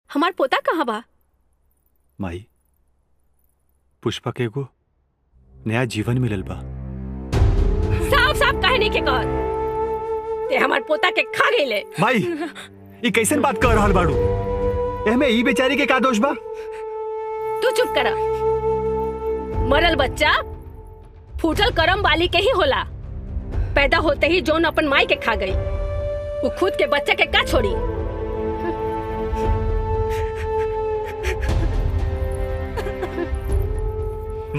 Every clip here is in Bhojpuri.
हमार पोता कहाँ बा? माई, पुष्पा के एगो नया जीवन मिलल बा। साफ साफ काहे नहीं के कहत? ते हमार पोता के खा गईले। माई, ये कैसन बात कर रहल बाड़ू? एहमे ई बेचारी के का दोष बा? तू चुप करा। मरल बच्चा फूटल करम वाली के ही होला। पैदा होते ही जोन अपन माई के खा गई, वो खुद के बच्चे के का छोड़ी?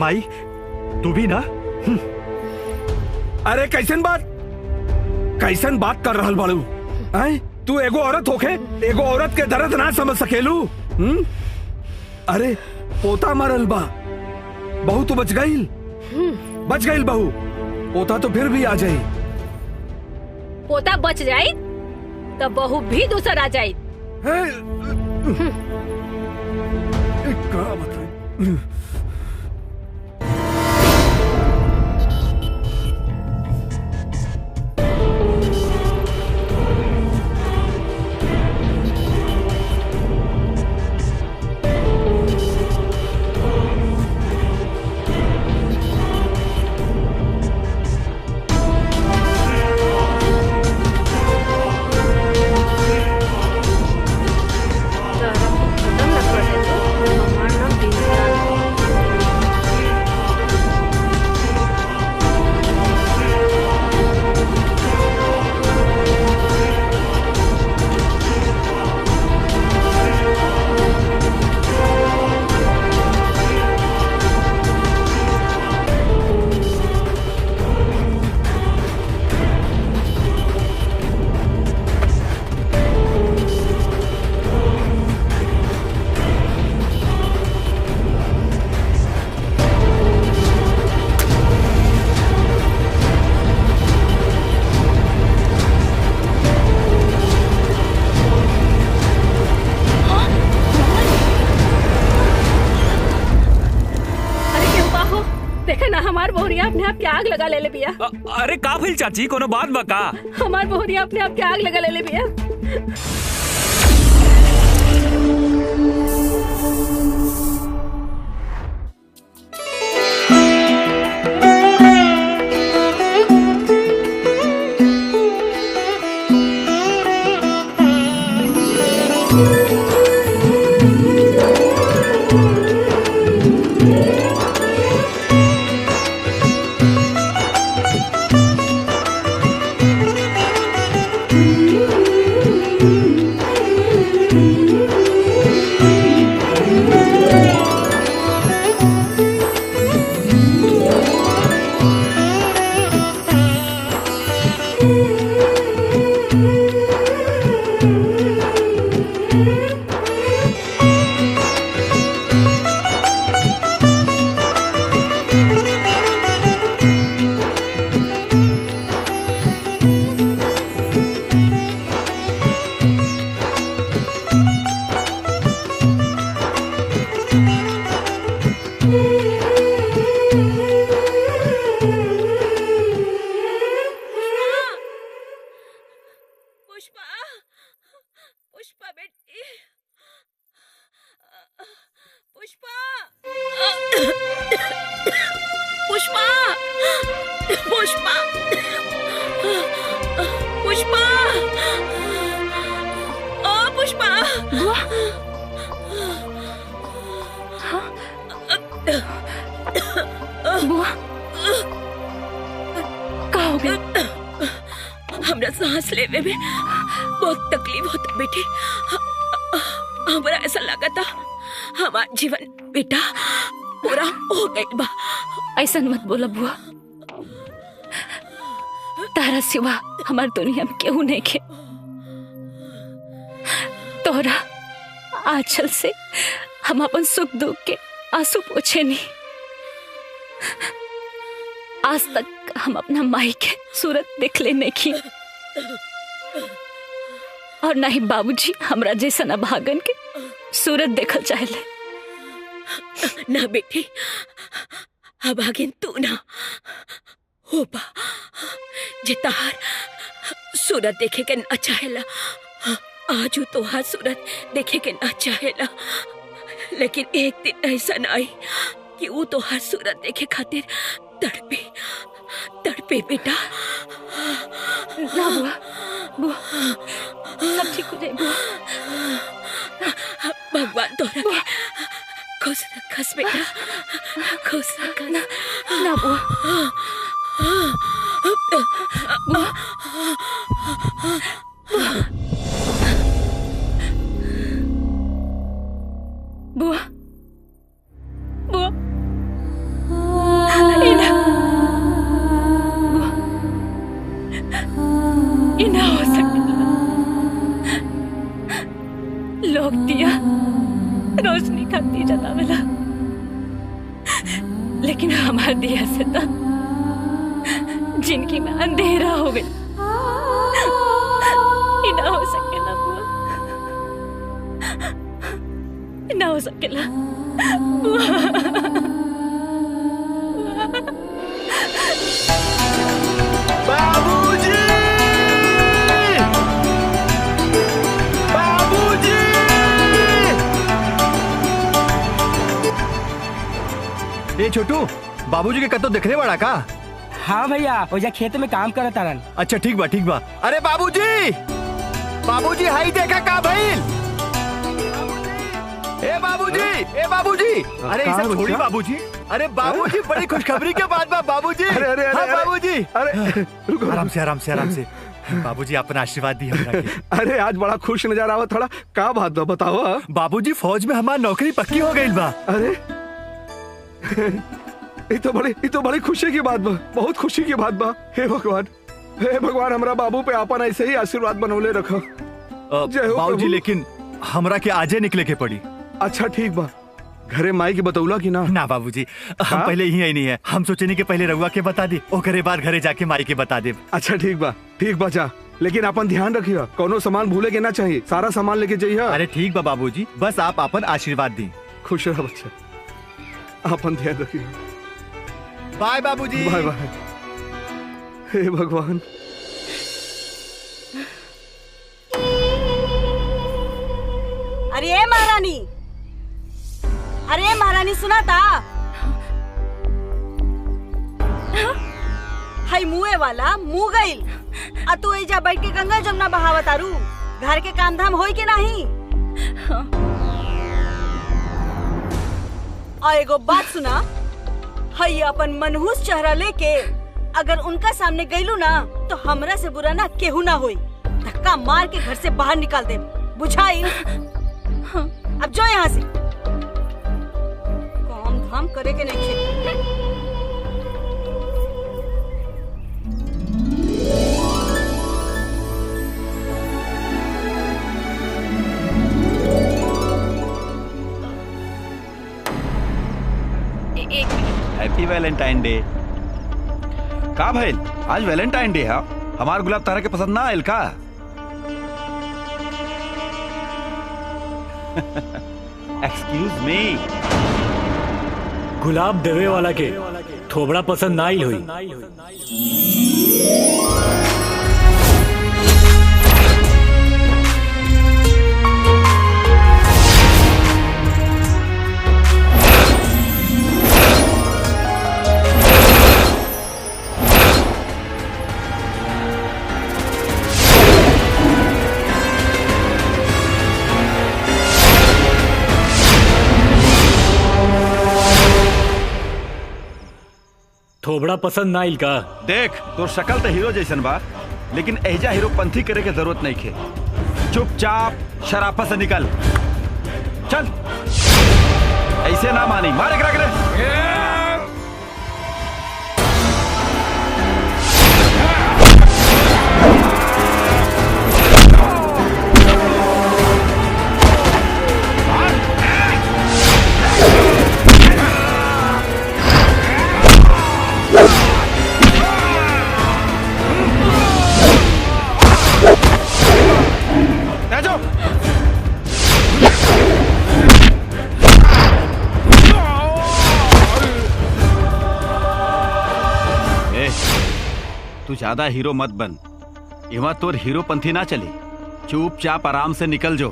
माई, तू भी ना? अरे कैसन बात कर रहल बाड़ू? तू एगो औरत होके एगो औरत के दर्द ना समझ सकेलू? अरे पोता मरल बा, बहू तो बच गईल बहू। पोता तो फिर भी आ जाई। पोता बच जाई तब बहू भी दूसर आ जाई। का बताएं? अपने आप के आग लगा ले बिया। अरे का भइल चाची, कोनो बात बा का? हमार बहुरिया अपने आप के आग लगा ले बिया। हमरा सांस लेवे में बहुत तकलीफ होता बेटी। हमरा ऐसा लगा था हमारा जीवन बेटा पूरा हो गई बा। ऐसा मत बोला बुआ, तारा सिवा हमार दुनिया में केहू नहीं के। तोरा आंचल से हम अपन सुख दुख के आंसू पोछे नहीं। आज तक हम अपना माई के सूरत देख ले नहीं की, और ना ही बाबूजी हमरा जैसा ना भागन के सूरत देखल चाहले। ना बेटी, अभागिन तू ना हो बा जे तहार सूरत देखे के ना चाहेला। आज वो तोहार सूरत देखे के ना चाहेला, लेकिन एक दिन ऐसा न आई कि वो तोहार सूरत देखे खातिर तड़पे तड़पे बेटा। ना बुआ, बुआ सब ठीक हो जाए बुआ। भगवान तोरा के खुश रखस बेटा, खुश रखस। ना बुआ, बुआ, बुआ, बुआ, इना हो सकता। लोग दिया रोशनी खाती जलावेला, लेकिन हमार दिया से तो जिनकी में अंधेरा हो गई। इना हो सकेला बुआ, इना हो सकेला बाबूजी, बाबूजी। ए छोटू, बाबूजी के कतो दिखने वाला का? हाँ भैया, ओजा खेत में काम करत तारन। अच्छा ठीक बा ठीक बा। अरे बाबूजी, बाबूजी हाई देखा का भइल? ए बाबूजी, ए बाबूजी। अरे ये सब छोड़ी बाबूजी। अरे बाबूजी बड़ी खुशखबरी के बाद बा बाबूजी। अरे हाँ बाबूजी। अरे रुको, आराम से आराम से आराम से। बाबूजी अपना आशीर्वाद दी हमरा के। अरे आज बड़ा खुश नजर आवत थोड़ा, का बात बा बताओ। बाबूजी फौज में हमार नौकरी पक्की हो गई बा। अरे ये तो बड़ी खुशी की बात बा, बहुत खुशी की बात बा। हे भगवान हमरा बाबू पे आपन ऐसे ही आशीर्वाद बनौले रखो। जय हो बाबूजी, प्रभु। लेकिन हमरा के आजे निकले के पड़ी। अच्छा ठीक बा, घरे माई की बतौला की ना? ना बाबूजी, हम पहले ही आई नहीं है। हम सोचे नहीं कि पहले रउआ के बता दी, ओकरे बाद घरे जाके माई के बता दे। अच्छा ठीक बा जा, लेकिन अपन ध्यान रखिए, कोनो सामान भूले के ना चाहिए, सारा सामान लेके जाइए। अरे ठीक बा बाबूजी, बस आप अपन आशीर्वाद दी। खुश रहो बच्चा, अपन ध्यान रखिए। बाय बाबूजी। Bye bye. हे भगवान। अरे महारानी, अरे महारानी सुना था? हाय मुए वाला मुँह गईल, आ तू एजा बैठ के गंगा जमुना बहावत आरू। घर के काम धाम होई के नहीं? और एगो बात सुना, हाय अपन मनहूस चेहरा लेके अगर उनका सामने गईलू ना तो हमरा से बुरा ना केहू ना होई। धक्का मार के घर से बाहर निकाल दे, बुझाई? अब जो यहाँ से काम धाम करे के नहीं खे। Happy Valentine day. का भइल, आज वैलेंटाइन डे है, हमार गुलाब तारा के पसंद ना आयल का? Excuse me. गुलाब देवे वाला के थोबड़ा पसंद ना आइल हुई। थोबड़ा पसंद ना आइल का? देख, तोर शक्ल तो हीरो जैसन बा, लेकिन एजा हीरो पंथी करे के जरूरत नहीं खे। चुपचाप शराफत से निकल चल। ऐसे ना मानी, मारे करा करे। तू ज्यादा हीरो मत बन, इवा तोर हीरो पंथी ना चले। चुपचाप आराम से निकल जो।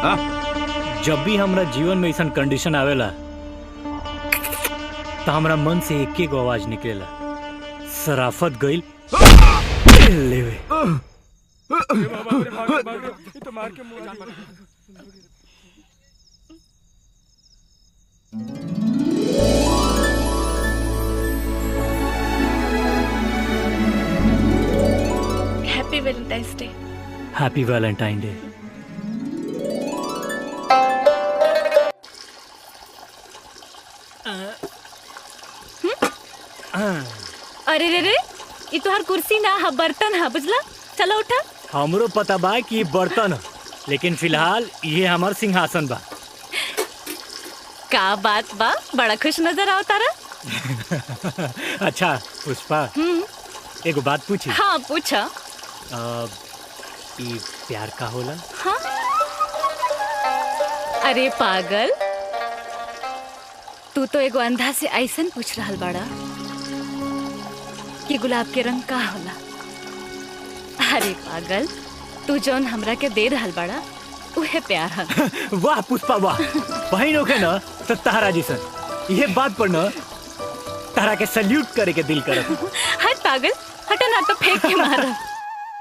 हाँ? जब भी हमरा जीवन में ऐसा कंडीशन आवेला तो हमरा मन से एक एक आवाज निकलेला, शराफत गइल लेवे। Happy Valentine's day. Happy Valentine day. अरे रे रे, ये तो हर कुर्सी ना हा बर्तन हा, बुझला? चलो उठा। हमरो पता बा कि ये बर्तन ह, लेकिन फिलहाल ये हमार सिंहासन बा। का बात बा, बड़ा खुश नजर आओ तारा। अच्छा पुष्पा, एगो बात पूछी? हाँ पूछा। ये प्यार का होला? हाँ? अरे पागल, तू तो एगो अंधा से ऐसन पूछ रहल बाड़ा कि गुलाब के रंग का होला। अरे पागल, तू जौन हमरा के दे रहल बाड़ा उहे प्यार है। वाह पुष्पा वाह, बहनों के न तो तारा जैसन, ये बात पर न तारा के सल्यूट करे के दिल करत। हट पागल, हटा ना तो फेंक के मारा।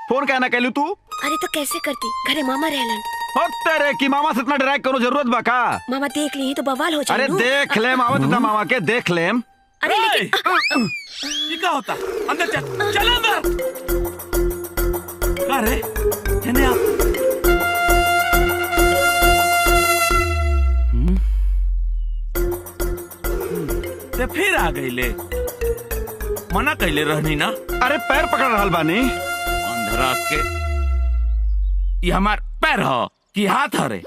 फोन कहना कहलू तू? अरे तो कैसे करती, घरे मामा रहलन। और तेरे की मामा से इतना डराए करो जरूरत बा का? मामा देख ली तो बवाल हो जाए। अरे देख लेम, आवत था मामा के देख लेम। अरे लेकिन ये क्या होता? अंदर चल, चल अंदर। अरे इन्हें आप ते फिर आ गई ले। मना कैले रहनी ना। अरे पैर पकड़ रहल बानी। अंधरा के ये हमार पैर हो कि हाथ हरे?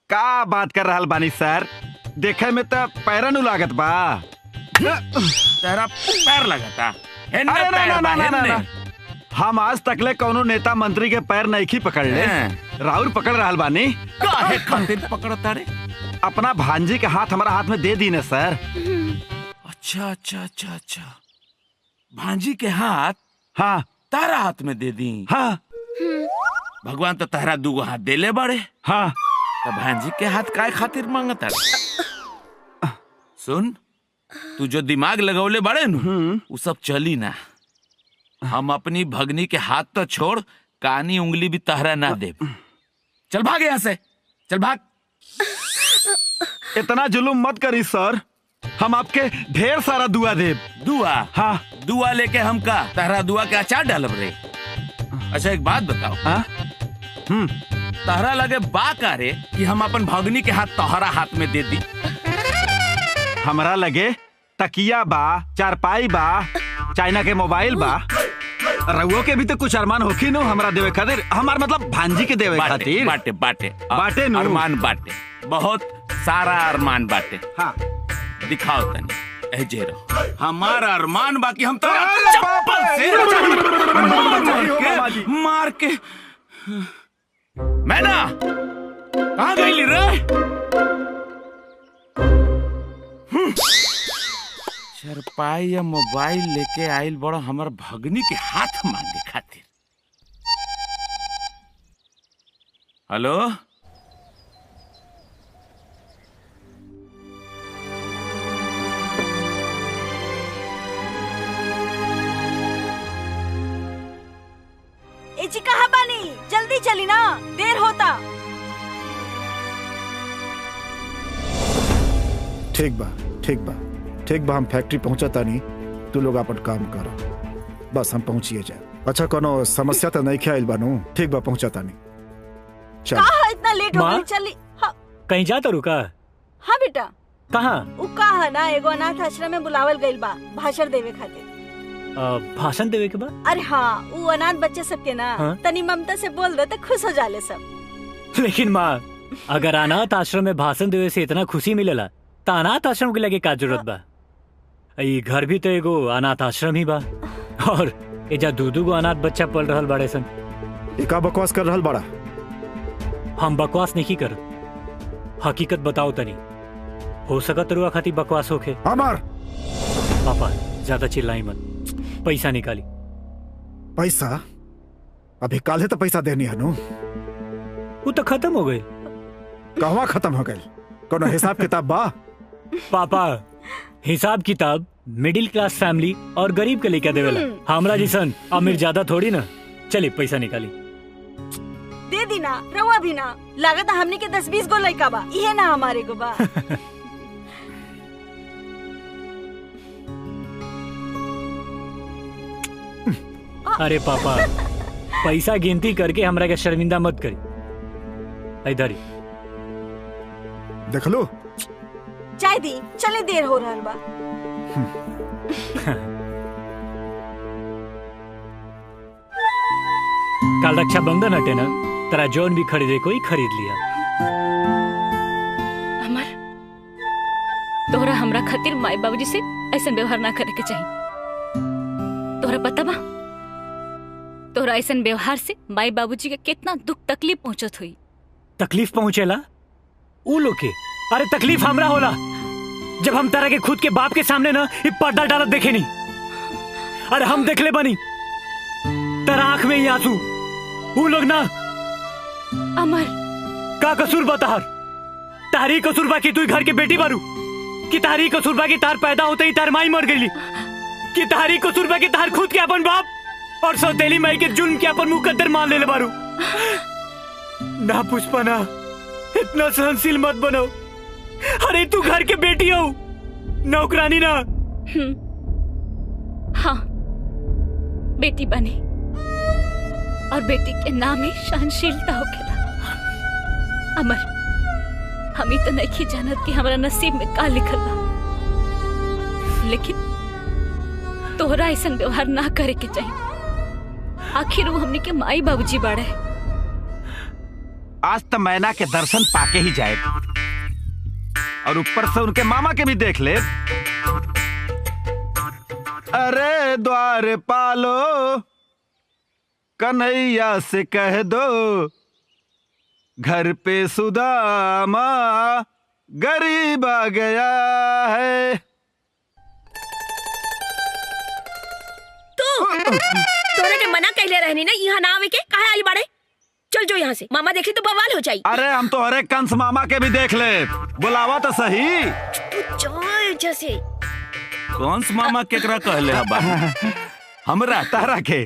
का बात कर रहल बानी सर? देखे में तो पैर नु लागत बा। तेरा पैर लगता। अरे ना, हम आज तकले कौनो नेता मंत्री के पैर नहीं पकड़ ले। राहुल पकड़ रहल बानी। काहे खातिर पकड़ता रे? अपना भांजी के हाथ हमारा हाथ में दे दी ने सर। अच्छा अच्छा अच्छा अच्छा, भांजी के हाथ? हाँ तारा हाथ में दे दी? हाँ। भगवान तो तारा दूगो हाथ दे ले बड़े। हाँ तो भांजी के हाथ काय खातिर मांगता रे? सुन, तू जो दिमाग लगौले बड़े नु वो सब चली ना। हम अपनी भगनी के हाथ तो छोड़, कानी उंगली भी तहरा ना दे। चल भाग यहाँ से, चल भाग। इतना जुलुम मत करी सर, हम आपके ढेर सारा दुआ दे। दुआ? हाँ। दुआ लेके हम का तहरा दुआ के अचार डालब रे? अच्छा एक बात बताओ। हाँ? तहरा लगे बा का रे कि हम अपन भगनी के हाथ तोहरा हाथ में दे दी? हमरा लगे तकिया बा, चारपाई बा, चाइना के मोबाइल बा। रउओ के भी तो कुछ अरमान होखी नो हमरा देवे खातिर, हमार मतलब भांजी के देवे खातिर। बाटे बाटे बाटे नो। अरमान बाटे, बहुत सारा अरमान बाटे। हाँ दिखाओ तनी एजे रहो। हमारा अरमान बाकी हम तो मार के मैं ना कहाँ गई रे? चरपाई या मोबाइल लेके आइल बड़ा हमार भगनी के हाथ मांगे खातिर। हेलो ए जी कहाँ बानी? जल्दी चली ना, देर होता। ठीक बा ठीक बा ठीक बा, हम फैक्ट्री पहुंचा नहीं, तू लोग अपन काम करो, बस हम पहुंचिए जाए। अच्छा कोनो समस्या तो नहीं ख्याल बानू? ठीक बा पहुंचा नहीं। चल कहाँ इतना लेट हो गई? चली। हाँ कहीं जाता रुका? हाँ बेटा। कहाँ? उ कहा ना एगो अनाथ आश्रम में बुलावल गइल बा भाषण देवे खातिर। भाषण देवे के बाद? अरे हाँ, वो अनाथ बच्चे सबके ना हाँ? तनी ममता से बोल दो तो खुश हो जाले सब। लेकिन माँ, अगर अनाथ आश्रम में भाषण देवे से इतना खुशी मिलेला तो अनाथ आश्रम के लगे का जरूरत बा? ये घर भी तो एगो अनाथ आश्रम ही बा, और एजा दू गो अनाथ बच्चा पल रहल बड़े सन। का बकवास कर रहल बड़ा? हम बकवास नहीं कर, हकीकत बताओ तनी। हो सकत रुआ खातिर बकवास होखे। अमर पापा ज्यादा चिल्लाई मत, पैसा निकाली। पैसा? अभी काले तो पैसा देनी है नु। वो तो खत्म हो गई। कहवा खत्म हो गई? कोनो हिसाब किताब बा? पापा हिसाब किताब मिडिल क्लास फैमिली और गरीब के लेके देवेला। हमरा जिसन अमीर ज्यादा थोड़ी ना। चलिए पैसा निकाली। दे दी ना, रवा भी ना। लागत हमने के 10-20 गो लइका बा, इहे ना हमारे गो बा। अरे पापा पैसा गिनती करके हमरा के शर्मिंदा मत करी। इधर देख लो। चाय दी, चले देर हो रहल बा। कल रक्षाबंधन हटे ना, तेरा जौन भी खरीदे कोई खरीद लिया। अमर तोहरा हमरा खातिर माई बाबूजी से ऐसा व्यवहार ना करे के चाहिए। तोहरा पता बा तोहरा ऐसा व्यवहार से माई बाबूजी के कितना दुख तकलीफ पहुंचत हुई। तकलीफ पहुंचेला ऊ लोग के? अरे तकलीफ हमरा होला जब हम तरह के खुद के बाप के सामने ना ये पर्दा डालत देखे नहीं। अरे हम देख ले बनी तेरा आंख में ही आंसू। वो लोग ना। अमर का कसूर बताहर? तारी कसूर बा कि तू घर के बेटी बारू? कि तारी कसूर बा कि तार पैदा होते ही तार माई मर गई? कि तारी कसूर बा कि तार खुद के अपन बाप और सौतेली माई के जुल्म के अपन मुकद्दर मान ले बारू? ना पुष्पा ना, इतना सहनशील मत बनो। अरे तू घर के बेटी हो, नौकरानी ना। हाँ बेटी बनी और बेटी के नाम ही सहनशीलता होखेला। अमर हम ही तो नहीं जानत कि हमारा नसीब में का लिखल बा, लेकिन तोहरा ऐसा व्यवहार ना करे के चाहिए। आखिर वो हमने के माई बाबूजी बाड़े। आज तो मैना के दर्शन पाके ही जाए और ऊपर से उनके मामा के भी देख ले। अरे द्वार पालो कन्हैया से कह दो, घर पे सुदामा गरीब आ गया है। तोरे के मना कहले रहनी ना यहाँ ना आवे के, काहे आली बाड़े? चल जो यहाँ से, मामा देखे तो बवाल हो जाई। अरे हम तो हरे कंस मामा के भी देख ले, बुलावा तो सही। तू चल जैसे। कंस मामा केकरा कहले हबा? हमरा तारा के?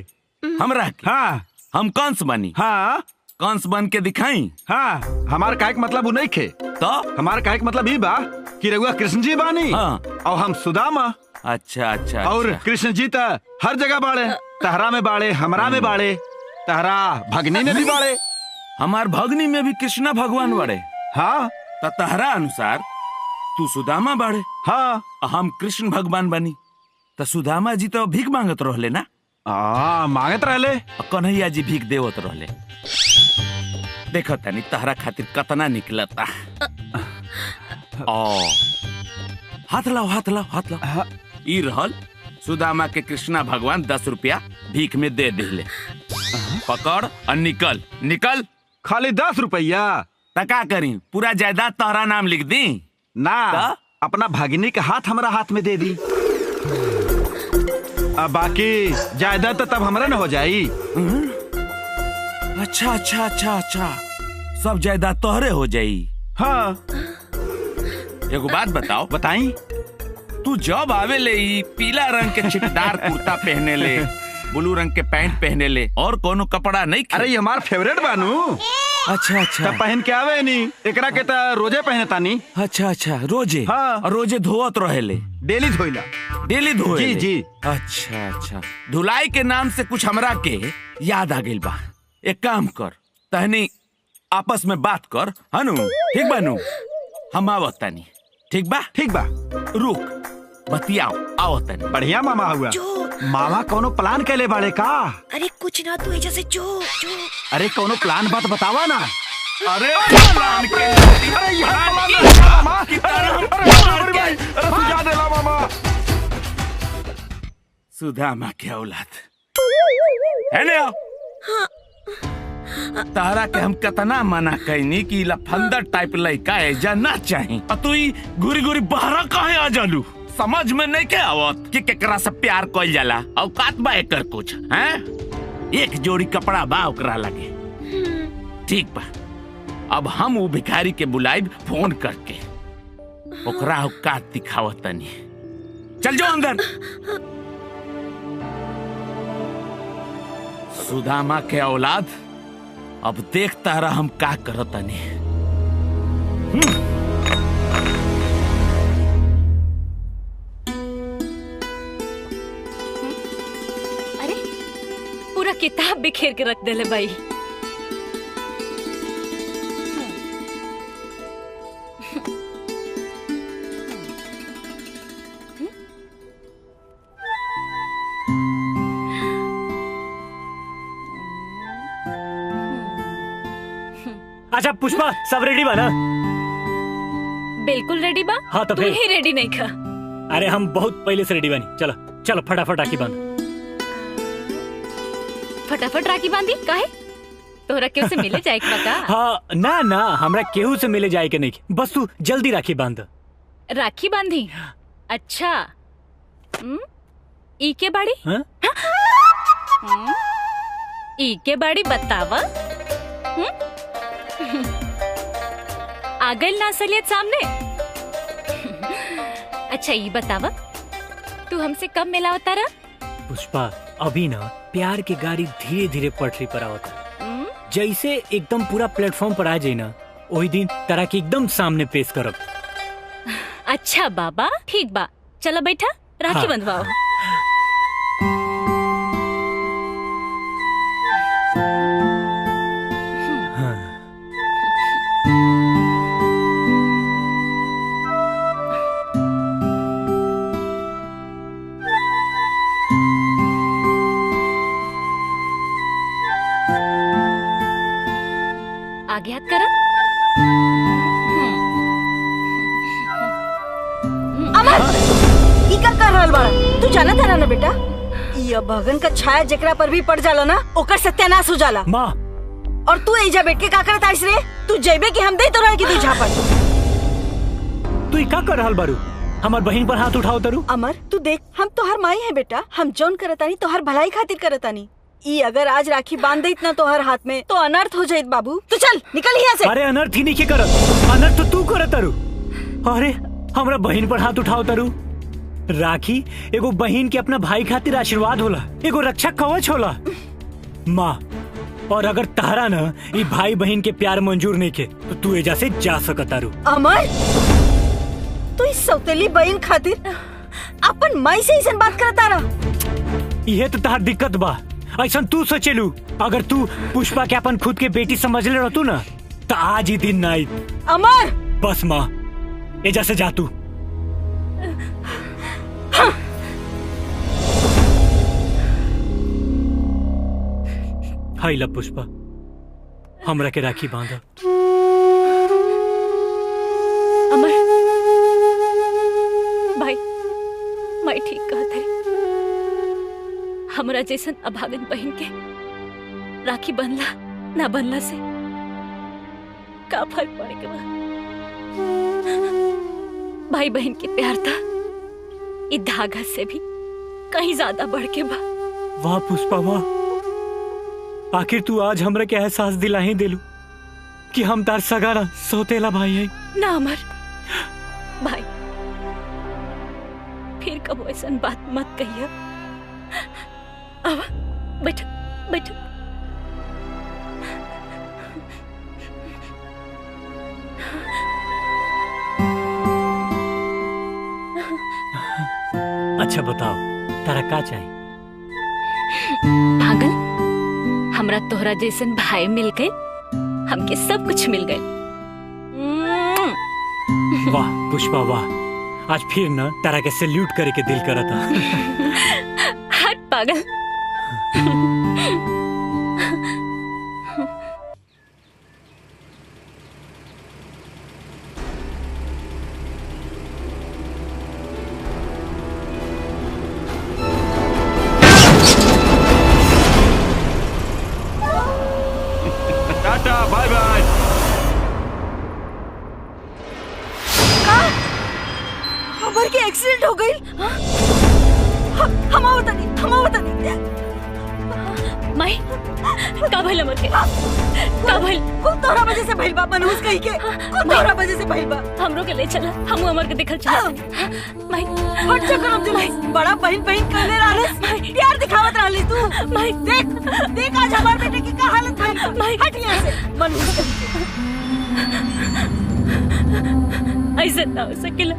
हमरा के? हाँ हम कंस बनी? हाँ कंस बन के दिखाई? हाँ हमार काहे के मतलब उ नहीं खे तो हमार काहे के मतलब ई बा कि रघुआ कृष्ण जी बानी। हाँ। और हम सुदामा। अच्छा अच्छा। और अच्छा। कृष्ण जी तो हर जगह बाड़े, तहरा में बाड़े, हमरा में बाड़े, तहरा भगनी में भी बाड़े। हमार भगनी में भी कृष्णा भगवान बाड़े। हाँ तो तहरा अनुसार तू सुदामा बाड़े। हाँ हम कृष्ण भगवान बनी। तो सुदामा जी तो भीख मांगत रहले ना? मांगत रहले। कन्हैया जी भीख देवत रहले। देखो तनी तहरा खातिर कतना निकलता। ओ हाथ लाओ हाथ लाओ हाथ लाओ। ई रहल सुदामा के कृष्णा भगवान 10 रुपया भीख में दे दिले। पकड़ और निकल निकल। खाली 10 रुपया? तका करी पूरा जायदाद तहरा नाम लिख दी ना। अपना भगिनी के हाथ हमरा हाथ में दे दी। अब बाकी जायदाद तो तब हमरा न हो जाई। अच्छा अच्छा अच्छा अच्छा, सब जायदाद तोहरे हो जाई। हाँ एगो बात बताओ। बताई। तू जब आवे ले पीला रंग के छिटदार कुर्ता पहने ले, ब्लू रंग के पैंट पहने ले, और कोनो कपड़ा नहीं? अरे ये हमार फेवरेट बानू। अच्छा अच्छा। तब पहन के आवे नहीं, एकरा के तो रोजे पहने तानी। अच्छा अच्छा रोजे? हाँ। और रोजे धोवत रहे ले? डेली धोइला। डेली धोए? जी जी। अच्छा अच्छा। धुलाई के नाम से कुछ हमरा के याद आ गइल बा। एक काम कर, तहनी आपस में बात कर, हनु? ठीक बा नु? हम आवत तानी। ठीक बा? ठीक बा। रुक बतियाओ, आवत तानी। बढ़िया मामा हुआ। मामा कोनो प्लान कैले बाड़े का? अरे कुछ ना, तू एजा से जो। अरे कोनो प्लान बात बतावा ना। अरे प्लान के अरे यार मामा की तरह अरे सुझा देला मामा। सुदामा के औलाद है ने? तारा के हम कितना मना कैनी कि लफंदर टाइप लड़का एजा ना चाही, और तू घुरी घुरी बहरा काहे आ जालू? समझ में नहीं के आवत कि केकरा से प्यार कइल जाला। औकात बा एकर कुछ हैं? एक जोड़ी कपड़ा बा ओकरा लगे। ठीक बा, अब हम वो भिखारी के बुलाइब फोन करके, ओकरा औकात दिखावत तनी। चल जाओ अंदर। सुदामा के औलाद, अब देखता रहा हम का करतनी। अरे पूरा किताब बिखेर के रख देले भाई। अच्छा पुष्पा, सब रेडी बा ना? बिल्कुल रेडी बा। हाँ तो तू फिर ही रेडी नहीं खा। अरे हम बहुत पहले से रेडी बानी। चलो चलो फटाफट राखी बांध। फटाफट राखी बांधी काहे? तोहरा केहू से मिले जाए के बा? हाँ ना ना, हमरा केहू से मिले जाए के नहीं, बस तू जल्दी राखी बांध। राखी बांधी? अच्छा ई के बाड़ी? ई के बाड़ी बतावा। आ गई ना असलियत सामने। अच्छा ये बतावा, तू हमसे कब मिला होता रहा? पुष्पा अभी ना प्यार की गाड़ी धीरे धीरे पटरी पर आवता। जैसे एकदम पूरा प्लेटफॉर्म पर आ जाए ना, वही दिन तरह के एकदम सामने पेश करब। अच्छा बाबा ठीक बा, चलो बैठा राखी हाँ। बंधवाओ। आगे हाथ करा। अमर, ई का कर रहल बाड़ा? तू जाना था ना बेटा, ये भगन का छाया जेकरा पर भी पड़ जाला ना, ओकर सत्यानाश हो जाला। माँ, और तू एजा बैठ के का करत आइस रे? तू जेबे कि हम दे तो रह की तू झापड़। तू ई का कर रहल बारू? हमार बहन पर हाथ उठाओ तरू। अमर तू देख, हम तोहर माई है बेटा, हम जौन करतानी तोहर भलाई खातिर करतानी। ई अगर आज राखी बांध देत ना तोहर हाथ में तो अनर्थ हो जाइत बाबू। तू चल निकल यहाँ से। अरे अनर्थ ही नहीं के करत, अनर्थ तो तू करत तारू। अरे हमरा बहन पर हाथ उठाओ तारू। राखी एगो बहन के अपना भाई खातिर आशीर्वाद होला, एगो रक्षा कवच होला। माँ, और अगर तारा ना ये भाई बहन के प्यार मंजूर नहीं के तो तू एजा से जा सकत तारू। अमर, तू इस सौतेली बहन खातिर अपन माई से ऐसन बात करता रहा। यह तो तार दिक्कत बा, ऐसा तू सोचेलू। अगर तू पुष्पा के अपन खुद के बेटी समझ ले रहतू ना तो आज ही दिन ना आई। अमर बस माँ, एजा से जा तू। हाय ला पुष्पा, हमरा के राखी बांधा। अमर भाई, मैं ठीक कहा थे। हमरा जैसन अभागन बहन के राखी बनला ना बनला से का फर्क पड़े के बा? भाई बहन के प्यार था इस धागा से भी कहीं ज्यादा बढ़ के बा। वाह पुष्पा वाह, आखिर तू आज हमरा के एहसास दिला ही दिलू कि हम तार सगारा सौतेला भाई है। ना अमर भाई, फिर कब ऐसा बात मत कहिए। अब बैठो बैठो। अच्छा बताओ, तारा का चाहिए? पागल, हमरा तोहरा जैसन भाई मिल गए, हमके सब कुछ मिल गए। वाह पुष्पा वाह, आज फिर ना तारा के सैल्यूट करे के दिल करा था। हट पागल। Tata bye by. अमर के एक्सीडेंट हो गई। हम बता नहीं। माई का भइल अमर के का भइल खूब तोहरा वजह से भइल बा मनहूस कही के खूब तोहरा वजह से भइल बा हमरो के ले चला हम अमर के देखल चला माई हट जा करम जुलूस बड़ा बहन बहन कहले रहलस प्यार दिखावत रहली तू माई देख देख आज हमार बेटे की का हालत भइल माई हट यहाँ से मनहूस ऐसा ना हो सकेला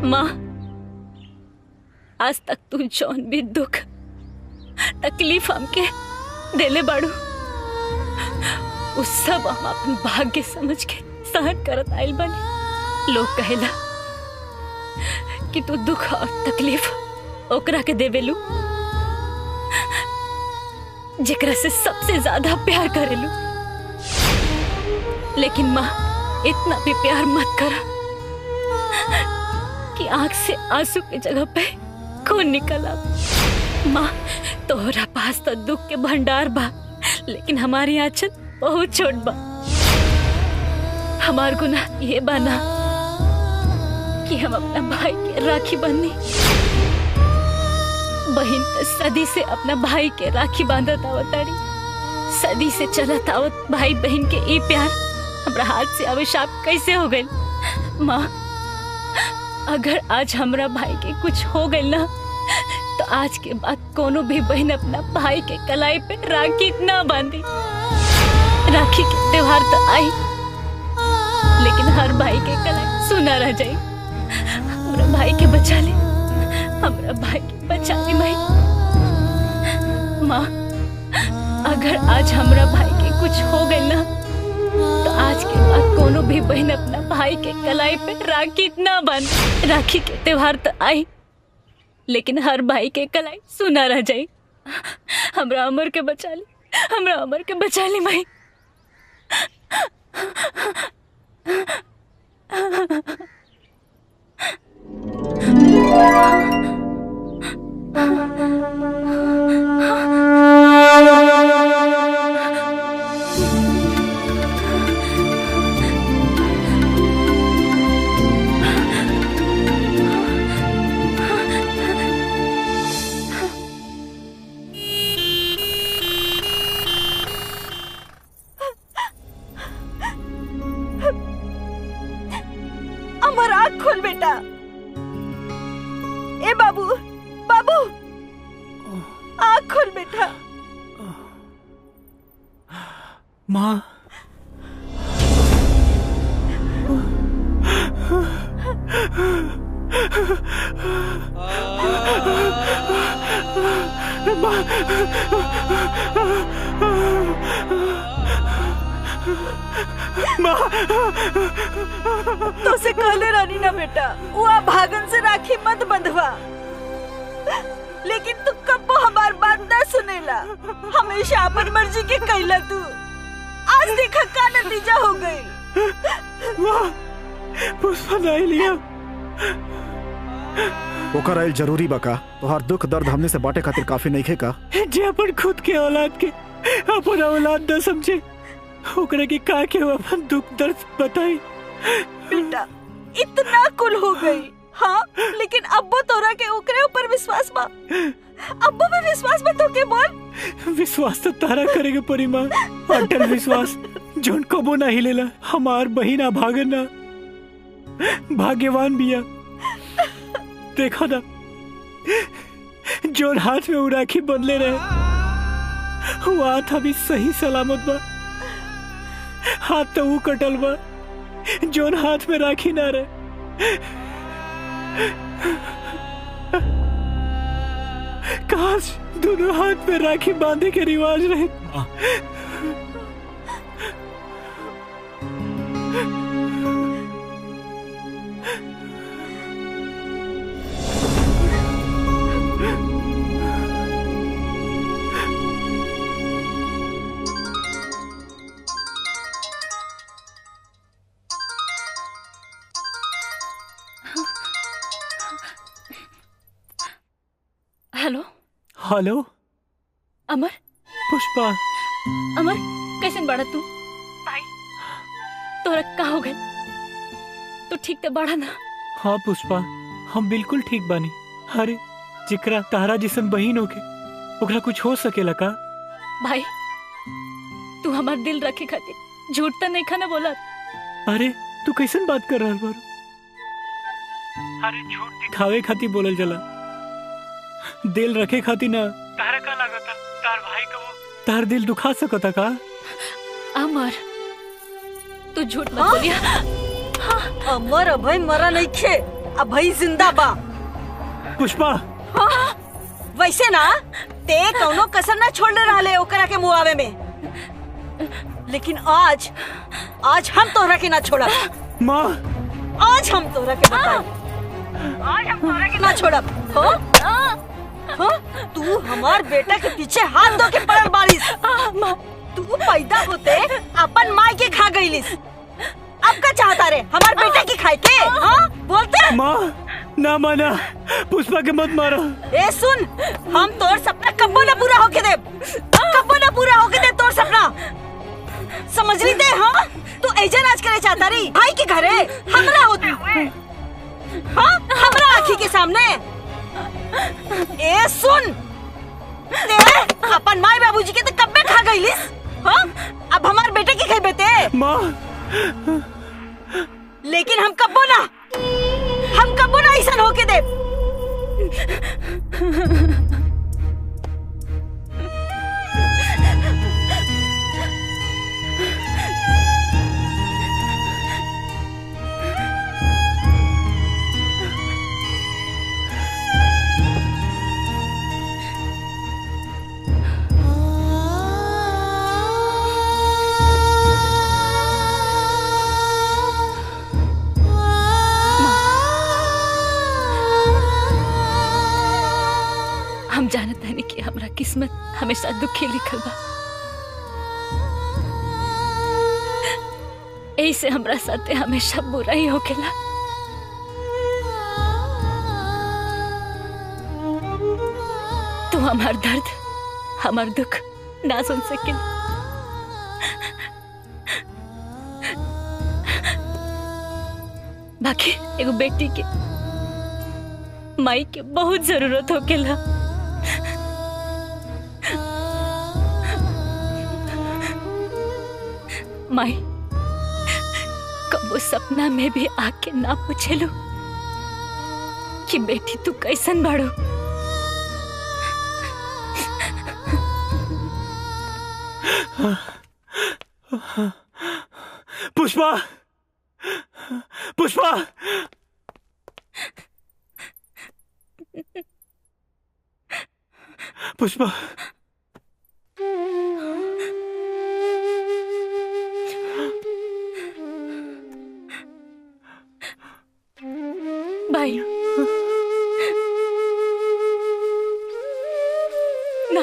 माँ आज तक तू जौन भी दुख तकलीफ हमके देले बाड़ू उस सब हम अपन भाग्य समझ के सहन करत आइल बानी। लोग कहेला कि तू दुख और तकलीफ ओकरा के देवेलू जेकरा से सबसे ज्यादा प्यार करेलू, लेकिन माँ इतना भी प्यार मत करा कि आंख से आंसू की जगह पे खून निकला। माँ तोहरा पास तो दुख के भंडार बा, लेकिन हमारी आंचल बहुत छोट बा। हमार गुनाह ये बाना कि हम अपना भाई के राखी बंधी। बहन तो सदी से अपना भाई के राखी बांधत आवताड़ी, सदी से चलत आवत भाई बहन के ई प्यार हमरा हाथ से अभिशाप कैसे हो गई। माँ अगर आज हमरा भाई के कुछ हो गई ना तो आज के बाद कोनो भी बहन अपना भाई के कलाई पे राखी ना बांधी। राखी के त्योहार तो आई, लेकिन हर भाई के कलाई सुना रह जाए। हमरा भाई के बचा ले, हमरा भाई के बचा ले माई। माँ अगर आज हमरा भाई के कुछ हो गई ना तो आज के बाद कोनो भी बहन अपना भाई के कलाई पे राखी ना बांधे। राखी के त्योहार तो आई, लेकिन हर भाई के कलाई सुना रह जाए। हमरा अमर के बचा ले, हमरा अमर के बचा ले माई। अमर आँख खोल बेटा। ए बाबू बाबू आँख खोल बेटा। माँ तो से कहले रानी ना बेटा वो भागन से राखी मत बंधवा, लेकिन तू कब हमार बात ना सुनेला। हमेशा अपन मर्जी के कैला तू। आज देखा का नतीजा हो गई। पुष्पा नहीं लिया ओकर आइल जरूरी बका। तोहार दुख दर्द हमने से बाटे खातिर काफी नहीं खेका। जे अपन खुद के औलाद के अपन औलाद न समझे ओकरा के का के अपन दुख दर्द बताई। बेटा इतना कुल हो गई, हाँ, लेकिन अब्बो तोरा के ओकरे ऊपर विश्वास बा। अब्बो पे विश्वास बा तो के बोल। विश्वास तो तारा करेगे परी माँ, अटल विश्वास जोन कबो ना हिलेला। हमार बहिना भागना भाग्यवान बिया। देखा ना जोन हाथ में वो राखी बंधले रहे वो हाथ अभी सही सलामत बा। हाथ तो वो कटल बा जोन हाथ में राखी ना रहे। काश दोनों हाथ में राखी बांधे के रिवाज रहे। हेलो अमर। पुष्पा। अमर कैसे बाड़ा तू? भाई तोरा का हो गए? तू ठीक तो बाड़ा ना? हाँ पुष्पा, हम बिल्कुल ठीक बानी। अरे जिकरा तारा जिसन बहिन होके ओकरा कुछ हो सकेला का? भाई तू हमार दिल रखे खातिर झूठ तो नहीं खाना बोला। अरे तू कैसन बात कर रहा बारू? अरे झूठ दिखावे खातिर बोलल जला, दिल रखे खातिर ना। तारा का लागता तार भाई का वो तार दिल दुखा सकता का? अमर तू झूठ मत बोलिया। अमर अभय मरा नहीं खे, अभय जिंदा बा। पुष्पा वैसे ना ते कौनो कसर ना छोड़ने रहले ओकरा के मुआवे में, लेकिन आज हम तोहरा के ना छोड़ा। माँ आज हम तोहरा के बताई, आज हम तोहरा के ना छोड़ा। हो तू हमार बेटा के पीछे हाथ धो के पड़ल बारिश। तू पैदा होते अपन माई के खा गईलिस, अब का चाहता रे हमार बेटा की खाए के? हाँ बोलते माँ ना माना, पुष्पा के मत मारो। ए सुन, हम तोर सपना कब्बो ना पूरा होके दे, कब्बो ना पूरा होके दे तोर सपना, समझ ली ते? हाँ तू ऐजा नाच करे चाहता रही भाई के घरे हमरा होती, हाँ हमरा आँखी के सामने। ए सुन, ते अपन माई बाबूजी के तो कब्बे खा गईलिस, हाँ अब हमार बेटे की खाई बेटे। माँ लेकिन हम कब्बो ना ऐसा होके दे। हम जानत हनी कि हमरा किस्मत हमेशा दुखी लिखल बा, ऐसे हमरा साथे हमेशा बुरा ही होकेला। तू हमार दर्द हमार दुख ना सुन सके, बाकी एगो बेटी के माई के बहुत जरूरत होकेला। माई कबो सपना में भी आके ना पूछेलो कि बेटी तू कैसन बाड़ो। पुष्पा पुष्पा पुष्पा भाई ना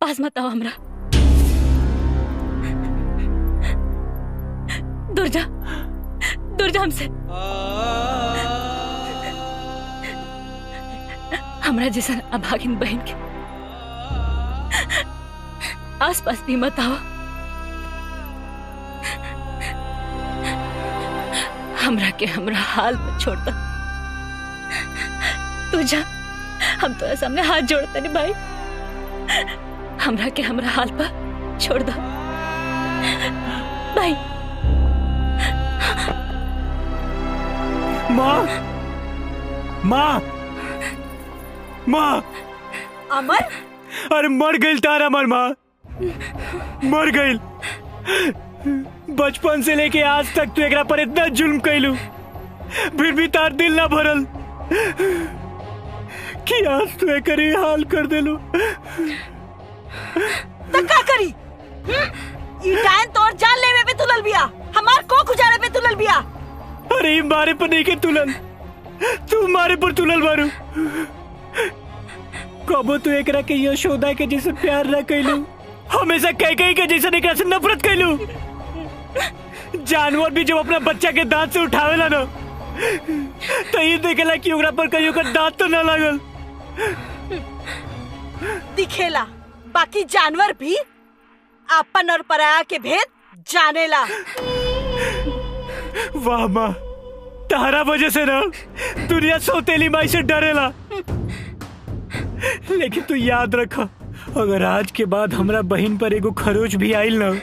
पास मत आओ, हमरा दूर जा हमसे। हमरा जैसा अभागिन बहन के आस पास भी मत आओ। हमरा के हमरा हाल पर छोड़ता तू जा, हम तो सामने हाथ जोड़ते नहीं भाई, हमरा के हमरा हाल पर छोड़ दो भाई। माँ माँ माँ अमर, अरे मर गई तारा, मर माँ मर गई। बचपन से लेके आज तक तू एकरा पर इतना जुल्म कैलू, फिर भी तार दिल ना भरल कि आज तू एकरी हाल कर देलू। तो का करी? ई टाइम तोर जान लेवे पे तुलल बिया, हमार को गुजारे पे तुलल बिया। अरे मारे पर नहीं के तुलल, तू मारे पर तुलल बारू। कबो तू एकरा के यशोदा के जैसे प्यार न कैलू, हमेशा कह के जैसे एकरा से नफरत कैलू। जानवर भी जब अपना बच्चा के दांत से उठावेला ना तो ये देखेला कि ओकरा पर कहीं ओकर दांत तो ना लागल। दिखेला, बाकी जानवर भी अपन और पराया के भेद जानेला। वाह माँ, तारा वजह से ना दुनिया सौतेली माई से डरेला। लेकिन तू याद रखा, अगर आज के बाद हमरा बहन पर एगो खरोच भी आइल ना,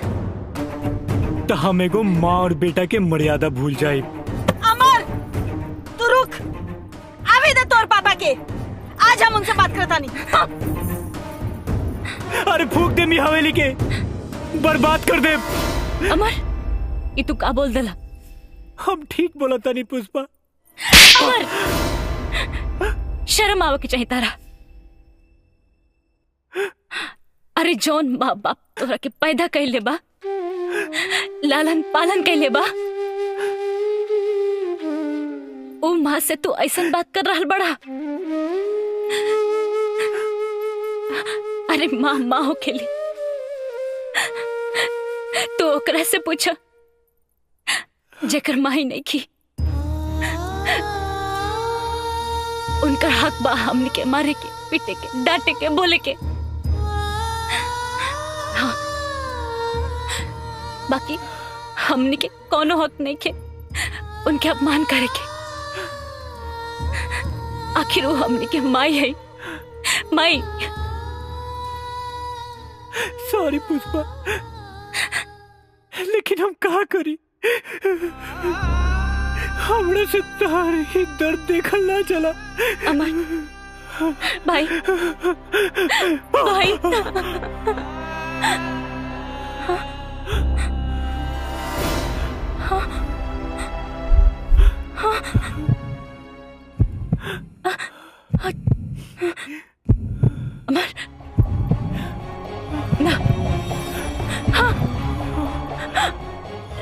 तो हम एगो माँ और बेटा के मर्यादा भूल जाए। अमर, तू रुक, आवे दे तोर पापा के, आज हम उनसे बात करता नहीं। अरे फूक दे मी हवेली के, बर्बाद कर दे। अमर, ये तू का बोल देला? हम ठीक बोला था नहीं पुष्पा। अमर, शर्म आवे के चाहिए तारा। अरे जौन माँ बाप तोरा के पैदा कैले बा, लालन पालन कैले बा, ओ माँ से तू ऐसन बात कर रहल बड़ा। अरे माँ माँ हो खेली, तो ओकरा से पूछा जेकर माँ ही नहीं की। उनका हक बा हमने के मारे के, पीटे के, डांटे के, बोले के। हाँ, बाकी हमने के कोनो हक नहीं के उनके अपमान करे के। आखिर वो हमने के माई है, माई। सॉरी पुष्पा, लेकिन हम कहा करी, हमने से तार ही दर्द देखल ना चला। अमर, भाई, भाई। अमर, ना, हाँ,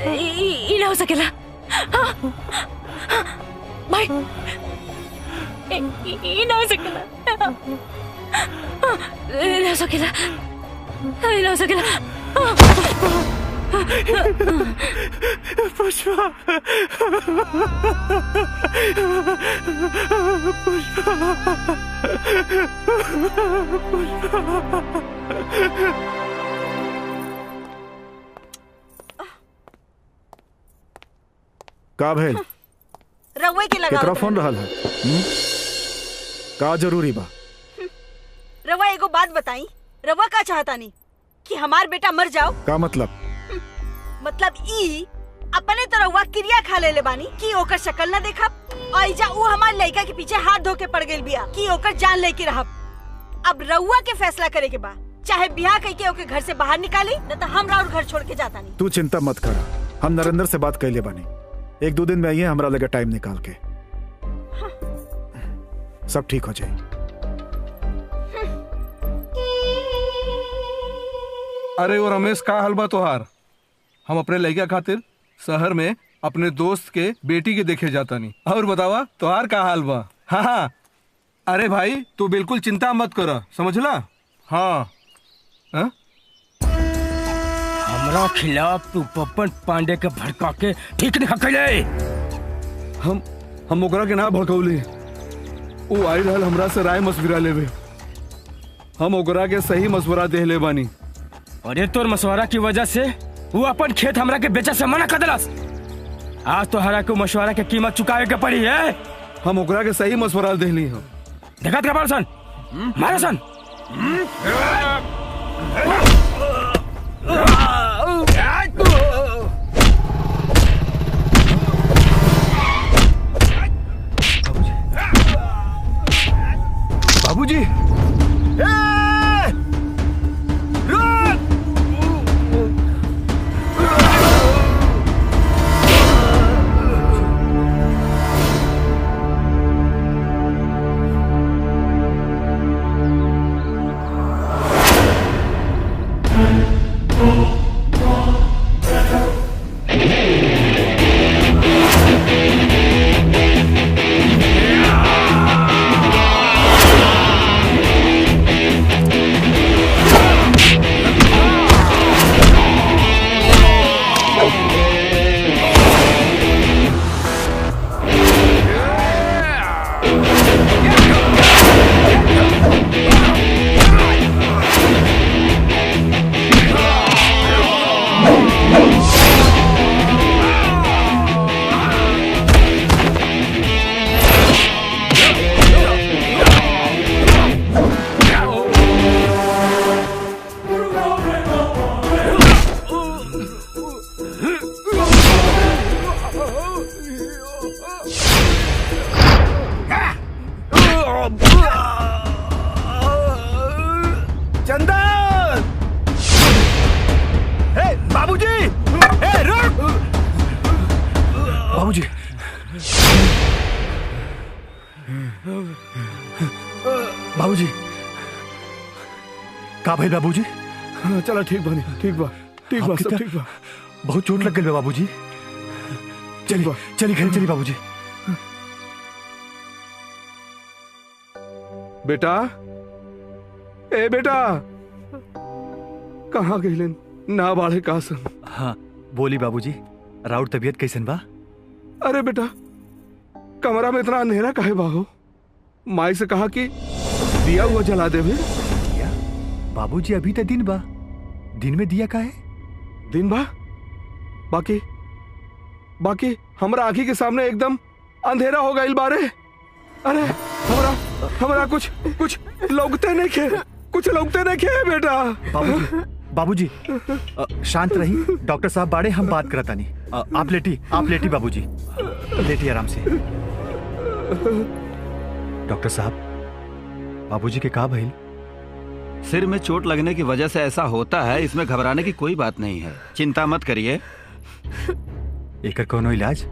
ये ना हो सकेला। हाँ, भाई, ये ना हो सकेला। ना हो सकेला, ना हो सकेला। पुष्पा, का भेल? रउए के लगा केकरा फोन रहल है? का जरूरी बा? रवा एगो बात बताई, रवा का चाहता नहीं कि हमार बेटा मर जाओ? का मतलब? मतलब ई अपने तो रउआ क्रिया खा ले बानी कि ओकर शक्ल न देखा, और जा ऊ हमार लड़का के पीछे हाथ धो के पड़ गई बिया कि ओकर जान लेके रहब। अब रउआ के फैसला करे के बा, चाहे ब्याह करके ओके घर से बाहर निकाली, न तो हम और घर छोड़ के जाता नहीं। तू चिंता मत कर, हम नरेंद्र से बात कैले बानी, 1-2 दिन में आइए, हमरा लगे टाइम निकाल के। सब ठीक हो जाए। अरे वो रमेश, का हाल बा तोहार? हम अपने लड़का खातिर शहर में अपने दोस्त के बेटी के देखे जाता नहीं। और बतावा तोहार का हाल बा? हाँ हाँ, अरे भाई तू बिल्कुल चिंता मत कर, समझला? हाँ, हाँ? हमरा खिलाफ तू पप्पन पांडे के भड़का के ठीक नहीं कैले। हम ओकरा के ना भड़कौली, वो आई रहल हमरा से राय मशविरा लेवे। हम ओकरा के सही मशवरा दे ले बानी। अरे तोर मशवरा की वजह से वो अपन खेत हमरा के बेचा से मना कर दिलस। आज तो हरा को मशवरा के कीमत चुकावे के पड़ी है। हम ओकरा के सही मशवरा देली हम। देखत का बार सन मारे सन। बाबूजी, चंदन! बाबूजी! रुक! बाबूजी! बाबूजी! का भाई बाबूजी? चलो ठीक बा सब ठीक बा। बहुत चोट लग गई बाबूजी। चलिए घर चलिए बाबूजी। बेटा, ए बेटा, कहाँ गईलन? ना बाढ़े कासन। हाँ बोली बाबूजी, राउर तबीयत कैसन बा? अरे बेटा, कमरा में इतना अंधेरा काहे बा हो? माई से कहा कि दिया हुआ जला देवे। बाबूजी अभी तो दिन बा, दिन में दिया काहे? दिन बा? बाकी हमरा आँखी के सामने एकदम अंधेरा हो गइल बारे। अरे हमरा कुछ लौकते नहीं खे बेटा। बाबूजी शांत रही, डॉक्टर साहब बाड़े, हम बात करता नहीं। आप लेटी बाबूजी, लेटी आराम से। डॉक्टर साहब, बाबूजी के का भइल? सिर में चोट लगने की वजह से ऐसा होता है, इसमें घबराने की कोई बात नहीं है, चिंता मत करिए। एकर कोनो इलाज?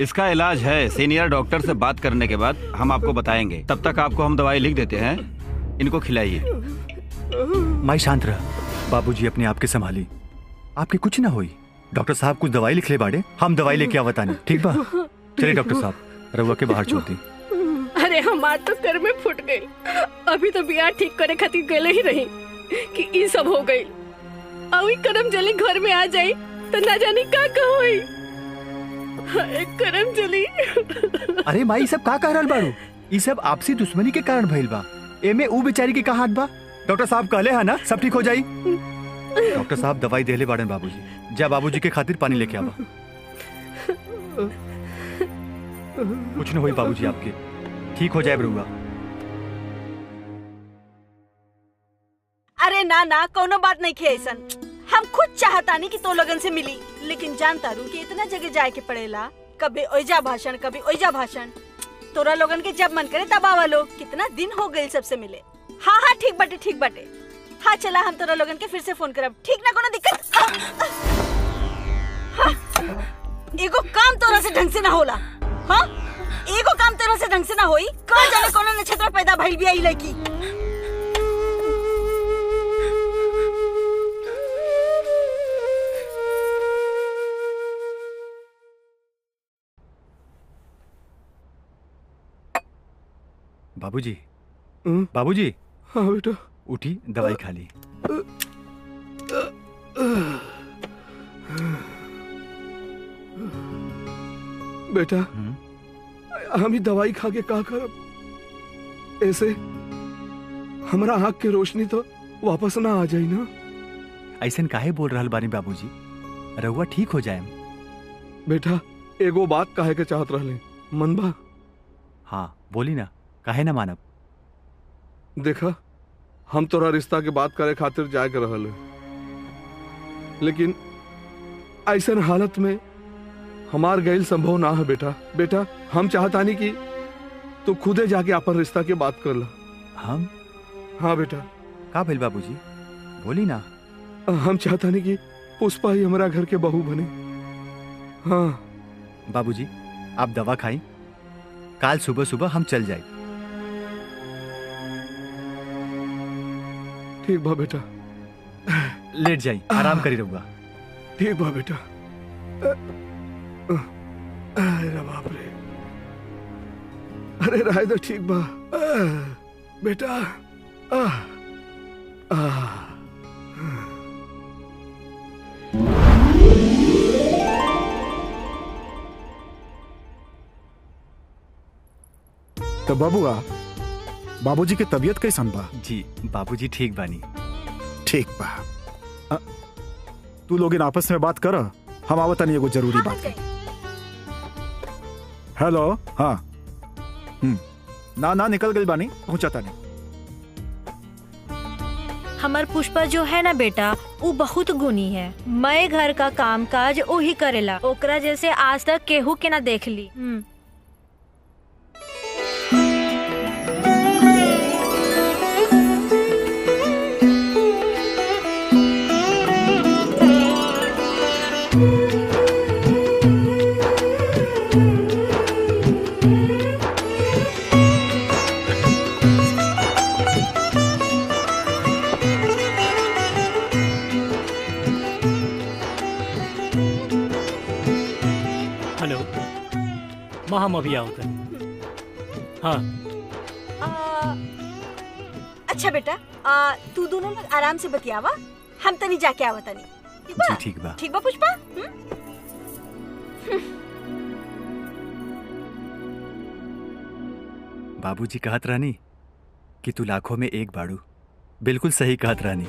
इसका इलाज है, सीनियर डॉक्टर से बात करने के बाद हम आपको बताएंगे। तब तक आपको हम दवाई लिख देते हैं, इनको खिलाइए। माई शांत रह, बाबूजी अपने आप के संभाली, आपके कुछ ना होई। डॉक्टर साहब कुछ दवाई लिख ले बाड़े, हम दवाई लेके आवता नहीं, ठीक बा? चलिए डॉक्टर साहब, रउआ के बाहर छोड़ दी। अरे हमार तो कर में फुट गई। अभी तो बियाह ठीक करे खातिर गले ही रही कि ई सब हो गई। अभी करम जली घर में आ जाई तो ना जानी का होई। करम जली। अरे माई सब का कह रहल बाड़ू? ई सब आपसी दुश्मनी के कारण भइल बा। एमे ऊ बेचारी के का हाथ बा? डॉक्टर साहब कहले है ना सब ठीक हो जाई। डॉक्टर साहब दवाई देले बाड़न बाबूजी, जा बाबूजी के खातिर पानी लेके आवा। कुछ न होई बाबूजी, आपके ठीक हो जाए बरुआ। अरे ना कोनो बात नहीं खे ऐसन। हम खुद चाहतानी कि तो लगन से मिली, लेकिन जानता रू कि इतना जगह जाए के पड़ेला। कभी ओइजा भाषण, कभी ओइजा भाषण। तोरा लोगन के जब मन करे तब आवा लो। कितना दिन हो गए सबसे मिले। हाँ ठीक बाटे। हाँ चला, हम तोरा लोगन के फिर से फोन करब, ठीक ना? कोनो दिक्कत? हाँ। एगो काम तोरा से ढंग से ना होला। हाँ, एगो काम तोरा से ढंग से ना होई। कहाँ जाने कोनो नक्षत्र पैदा भइल बिया ई लड़की। बाबूजी, बाबूजी। हाँ बेटा। उठी, दवाई खा ली। बेटा, हम ही दवाई खा के का करब? ऐसे हमरा आँख के रोशनी तो वापस ना आ जाई ना। ऐसन काहे बोल रहल बानी बाबूजी? रउआ ठीक हो जाए। बेटा, एगो बात काहे के चाहत रहले, मन बा? हाँ बोली ना, काहे ना मानब? देखा, हम तोरा रिश्ता के बात करे खातिर जाए के रहल, लेकिन ऐसन हालत में हमार गैल संभव ना है बेटा। हम चाहतानी कि तू खुदे जाके अपन रिश्ता के बात कर ला। हम? हाँ बेटा। का भइल बाबूजी, बोली ना। हम चाहतानी कि पुष्पा ही हमारा घर के बहू बने। हाँ बाबूजी, आप दवा खाई, काल सुबह सुबह हम चल जाए। ठीक बा बेटा। लेट जाई, आराम करी रहूंगा। ठीक बा बेटा। अरे बाप रे, अरे राय तो ठीक बा बेटा। तो बाबूआ, बाबूजी की तबीयत कैसन बा? जी बाबूजी ठीक बानी। ठीक बा। तू लोग इन आपस में बात कर, हम आवत नहीं एगो जरूरी बात है। हेलो। हाँ ना निकल गई बानी, पहुंचाता नहीं। हमार पुष्पा जो है ना बेटा, वो बहुत गुणी है। मैं घर का काम काज वही करेला, ओकरा जैसे आज तक केहू के ना देख ली। अभी आओ तनी। हाँ अच्छा बेटा, तू दोनों लोग आराम से बतियावा, हम तनी जाके आवा तनी। ठीक बा? जी ठीक बा। ठीक बा पुष्पा? बाबूजी कहत रहनी कि तू लाखों में एक बाड़ू। बिल्कुल सही कहत रहनी।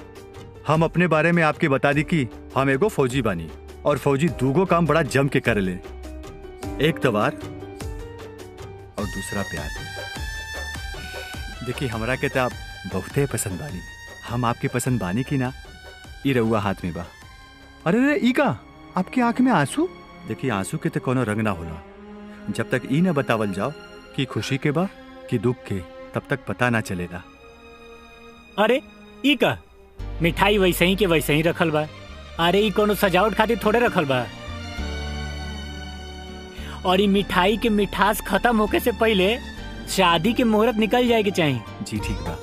हम अपने बारे में आपके बता दी कि हम एगो फौजी बानी और फौजी दूगो काम बड़ा जम के कर ले। एक तवार और दूसरा प्यार। देखिए हमरा के तो आप बहुते पसंद बानी। हम आपके पसंद बानी की ना, ई रउआ हाथ में बा। अरे रे ई का आपकी आंख में आंसू? देखिए आंसू के तो कोनो रंग ना होला। जब तक ई ना बतावल जाओ कि खुशी के बा कि दुख के, तब तक पता ना चलेगा। अरे ई का मिठाई वैसे ही के वैसे ही रखल बा। अरे ई कोनो सजावट खातिर थोड़े रखल बा। और ई मिठाई के मिठास खत्म होके से पहले शादी के मुहूर्त निकल जाए के चाहिए। जी ठीक बा।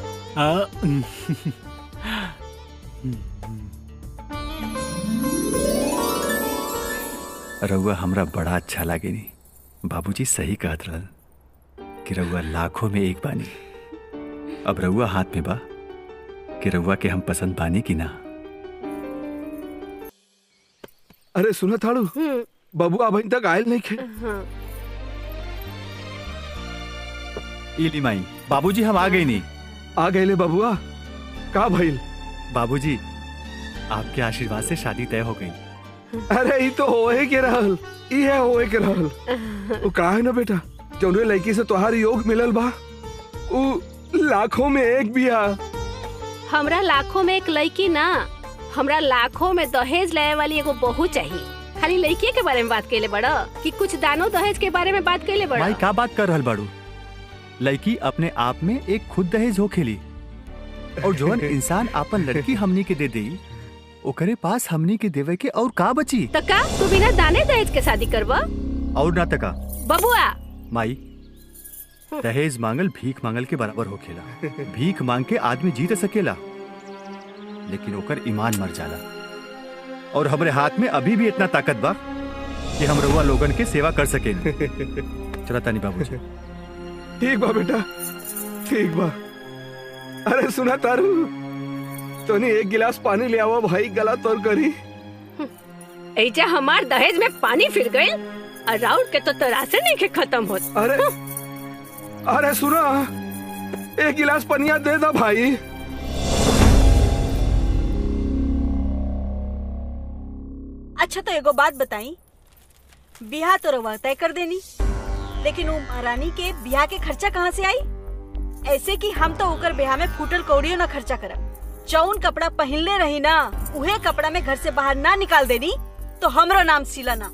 रउआ हमरा बड़ा अच्छा लागे नी। बाबूजी सही कहत रहल कि रउआ लाखों में एक बानी। अब रउआ हाथ में बा कि रउआ के हम पसंद बानी की ना। अरे सुना थाड़ू, बाबू अब तक आयल नहीं खे। इली माई, बाबूजी हम आ गए नी। आ गए ले बबुआ, का भइल? बाबूजी आपके आशीर्वाद से शादी तय हो गई। अरे ई तो होए के रहल, ई है होए के रहल। वो का है ना बेटा, जौने लड़की से तोहार योग मिलल बा, वो लाखों में एक बिया। हमरा लाखों में एक लड़की ना, हमरा लाखों में दहेज लाए वाली एगो बहू चाहिए। खाली लड़की के बारे में बात कैले बड़ा कि कुछ दानो दहेज के बारे में बात कैले बड़ा? माई का बात कर रहल बाड़ू? लड़की अपने आप में एक खुद दहेज हो खेली। और जोन इंसान अपन लड़की हमनी के दे देई, ओकरे पास हमनी के देवे के और का बची? तका तू बिना दाने दहेज के शादी करवा? और ना तका बबुआ माई, दहेज मांगल भीख मांगल के बराबर हो खेला। भीख मांग के आदमी जीत सकेला, लेकिन ओकर ईमान मर जाला। और हमरे हाथ में अभी भी इतना ताकत बा कि हम रउआ लोगन के सेवा कर सके। चला तानी बाबूजी। ठीक बा बेटा, ठीक बा। अरे सुना तारू, तोनी एक गिलास पानी ले आवा भाई, गला तोड़ करी। ऐजा हमार दहेज में पानी फिर गई और राउत के तो तरासे नहीं के खत्म होत। अरे अरे सुना, एक गिलास पनिया दे दा भाई। अच्छा तो एगो बात बताई, बियाह तो रवा तय कर देनी, लेकिन वो महारानी के बियाह के खर्चा कहाँ से आई? ऐसे कि हम तो ओकर बियाह में फूटल कौड़ियों ना खर्चा करब। जौन कपड़ा पहनले रही ना, उहे कपड़ा में घर से बाहर ना निकाल देनी तो हमरो नाम सीला ना।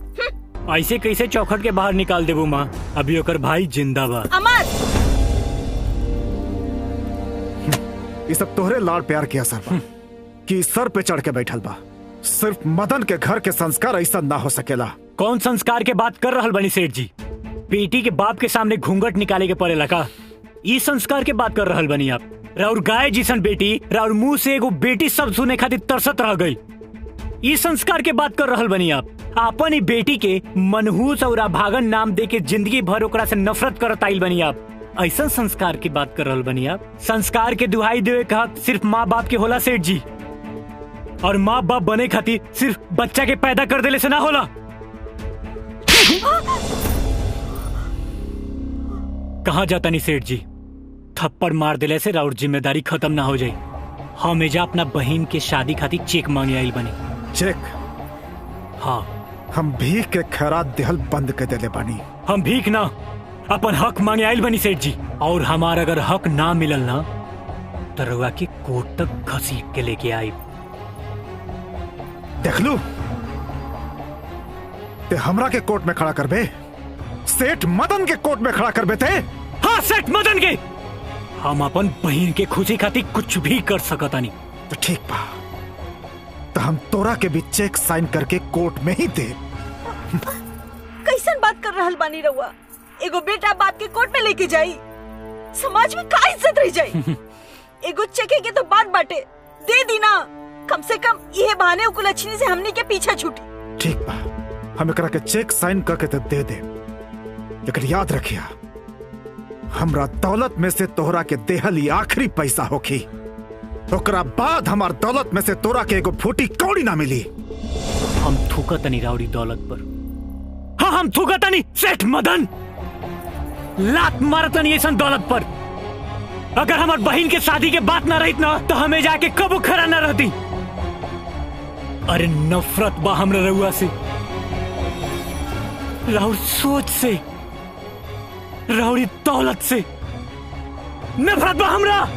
ऐसे कैसे चौखट के बाहर निकाल देबू माँ? अभी ओकर भाई जिंदा बा। अमर, ये सब तोहरे लाड़ प्यार के असर बा कि सर पे चढ़ के बैठल बा। सिर्फ मदन के घर के संस्कार ऐसा ना हो सकेला। कौन संस्कार के बात कर रहल बनी सेठ जी? बेटी के बाप के सामने घूंघट निकाले के पड़ेला का? ई संस्कार के बात कर रहल बनी आप? राउर गाय जिसन बेटी, राउर मुंह से एगो बेटी शब्द सुने खातिर तरसत रह गई। ई संस्कार के बात कर रहल बनी आप? आपन ही बेटी के मनहूस और अभागन नाम दे के जिंदगी भर ओकरा से नफरत करत आइल बनी आप। ऐसा संस्कार की बात कर रहल बनी आप? संस्कार के दुहाई देवे का हक सिर्फ माँ बाप के होला सेठ जी। और माँ बाप बने खातिर सिर्फ बच्चा के पैदा कर देले से ना होला। कहाँ जाता नहीं सेठ जी? थप्पड़ मार दिले से राउर जिम्मेदारी खत्म ना हो जाए। हम एजा अपना बहन के शादी खातिर चेक मांगे आइल बनी। चेक? हाँ, हम भीख के खैरात देहल बंद कर देले बानी। हम भीख ना, अपन हक मांगे आइल बनी सेठ जी। और हमार अगर हक ना मिलल ना तो रउआ के कोर्ट तक घसीट के लेके आई। देख लू, ते हमरा के कोर्ट में खड़ा करबे? सेठ मदन के कोर्ट में खड़ा करबे थे? हाँ, सेठ मदन के। हम अपन बहन के खुशी खातिर कुछ भी कर सकतानी। तो ठीक बा, तो हम तोरा के भी चेक साइन करके कोर्ट में ही दे। कैसन बात कर रहल बानी रउआ? एगो बेटा बाप के कोर्ट में लेके जाई, समाज में का इज्जत रह जाई? एगो चेक के तो बात बाटे, दे दी ना। कम से कम यह बहाने कुलच्छनी से हमने के पीछे छूटी। ठीक बा, हम एकरा के चेक साइन करके तो दे दे, लेकिन याद रखिया, हमरा दौलत में से तोहरा के देहली आखिरी पैसा होखी, ओकरा बाद हमार दौलत में से तोरा के एगो फूटी कौड़ी ना मिली। हम थूका तनी राउडी दौलत पर। हाँ, हम थूका तनी सेठ मदन, लात मारतनी ऐसा दौलत पर। अगर हमार बहन के शादी के बात ना रही ना तो हमें जाके कबू खड़ा ना रहती। अरे नफरत बा हमरा रउआ से, राउर सोच से, राउरी दौलत से नफरत बा हमरा।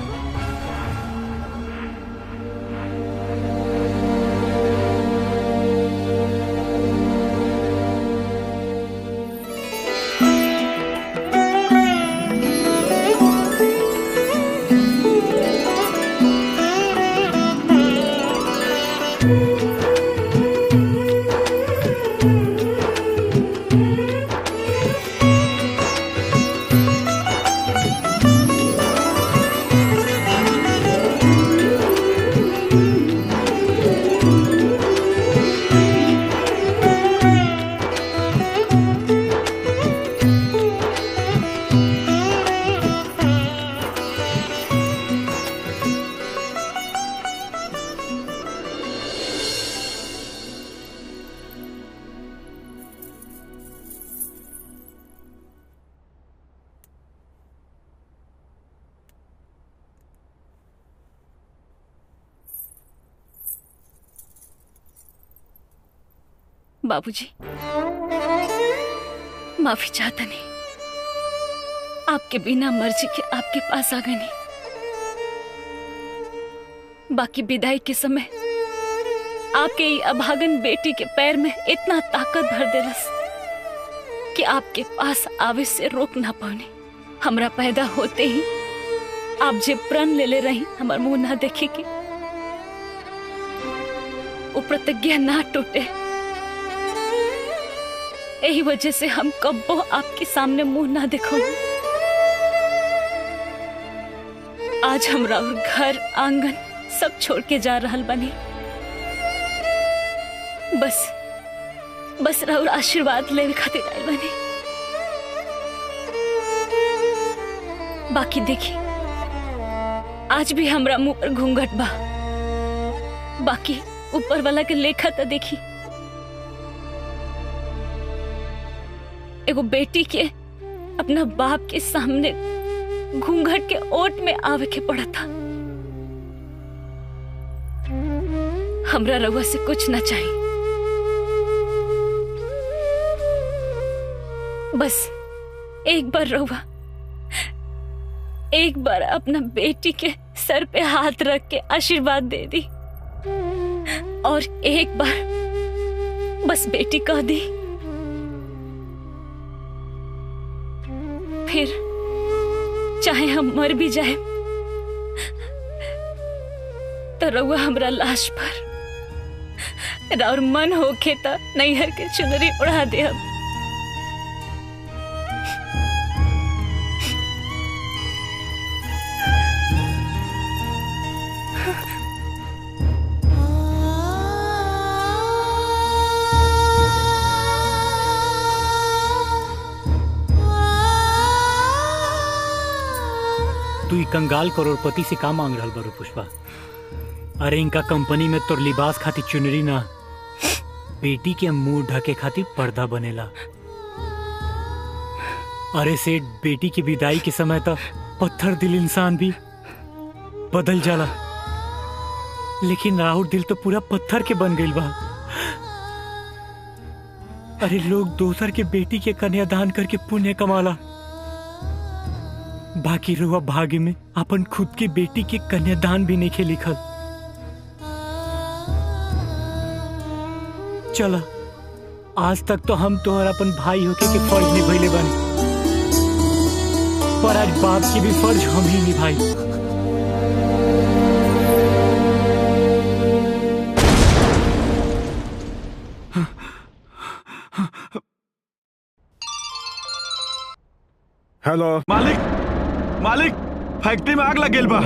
बाबूजी, माफी चाहता नहीं, आपके बिना मर्जी के आपके पास आ गए नहीं। बाकी विदाई के समय आपके ये अभागन बेटी के पैर में इतना ताकत भर देलस कि आपके पास आवे से रोक ना पाने। हमरा पैदा होते ही आप जे प्रण ले रही हमार मुंह ना देखे के, वो प्रतिज्ञा ना टूटे। यही वजह से हम कब्बो आपके सामने मुंह ना देखो। आज हमरा और घर आंगन सब छोड़ के जा रहल बनी। बस राउर आशीर्वाद लेवे खातिर आइल बनी। बाकी देखी, आज भी हमरा मुंह पर घूंघट बा, बाकी ऊपर वाला के लेखा तो देखी। एगो बेटी के अपना बाप के सामने घूंघट के ओट में आवे के पड़ा था। हमरा रउआ से कुछ ना चाहिए, बस एक बार रउआ, एक बार अपना बेटी के सर पे हाथ रख के आशीर्वाद दे दी, और एक बार बस बेटी कह दी, फिर चाहे हम मर भी जाए तो रउआ हमरा लाश पर और मन होके तो नैहर के चुनरी उड़ा दे। हम तू ई कंगाल करोड़पति से का मांग रहल बारू पुष्पा? अरे इनका कंपनी में तोर लिबास खातिर चुनरी ना, बेटी के मुंह ढके खातिर पर्दा बनेला। अरे सेठ, बेटी की विदाई के समय तो पत्थर दिल इंसान भी बदल जाला, लेकिन राहुल दिल तो पूरा पत्थर के बन गइल बा। अरे लोग दोसर के बेटी के कन्यादान करके पुण्य कमाला, बाकी रुआ भाग्य में अपन खुद की बेटी के कन्यादान भी नहीं खे लिखल। चला, आज तक तो हम तोहर अपन भाई होके के फर्ज निभैले बानी, पर आज बाप की भी फर्ज हम ही निभाई। हेलो मालिक, फैक्ट्री में आग लग गेल बा।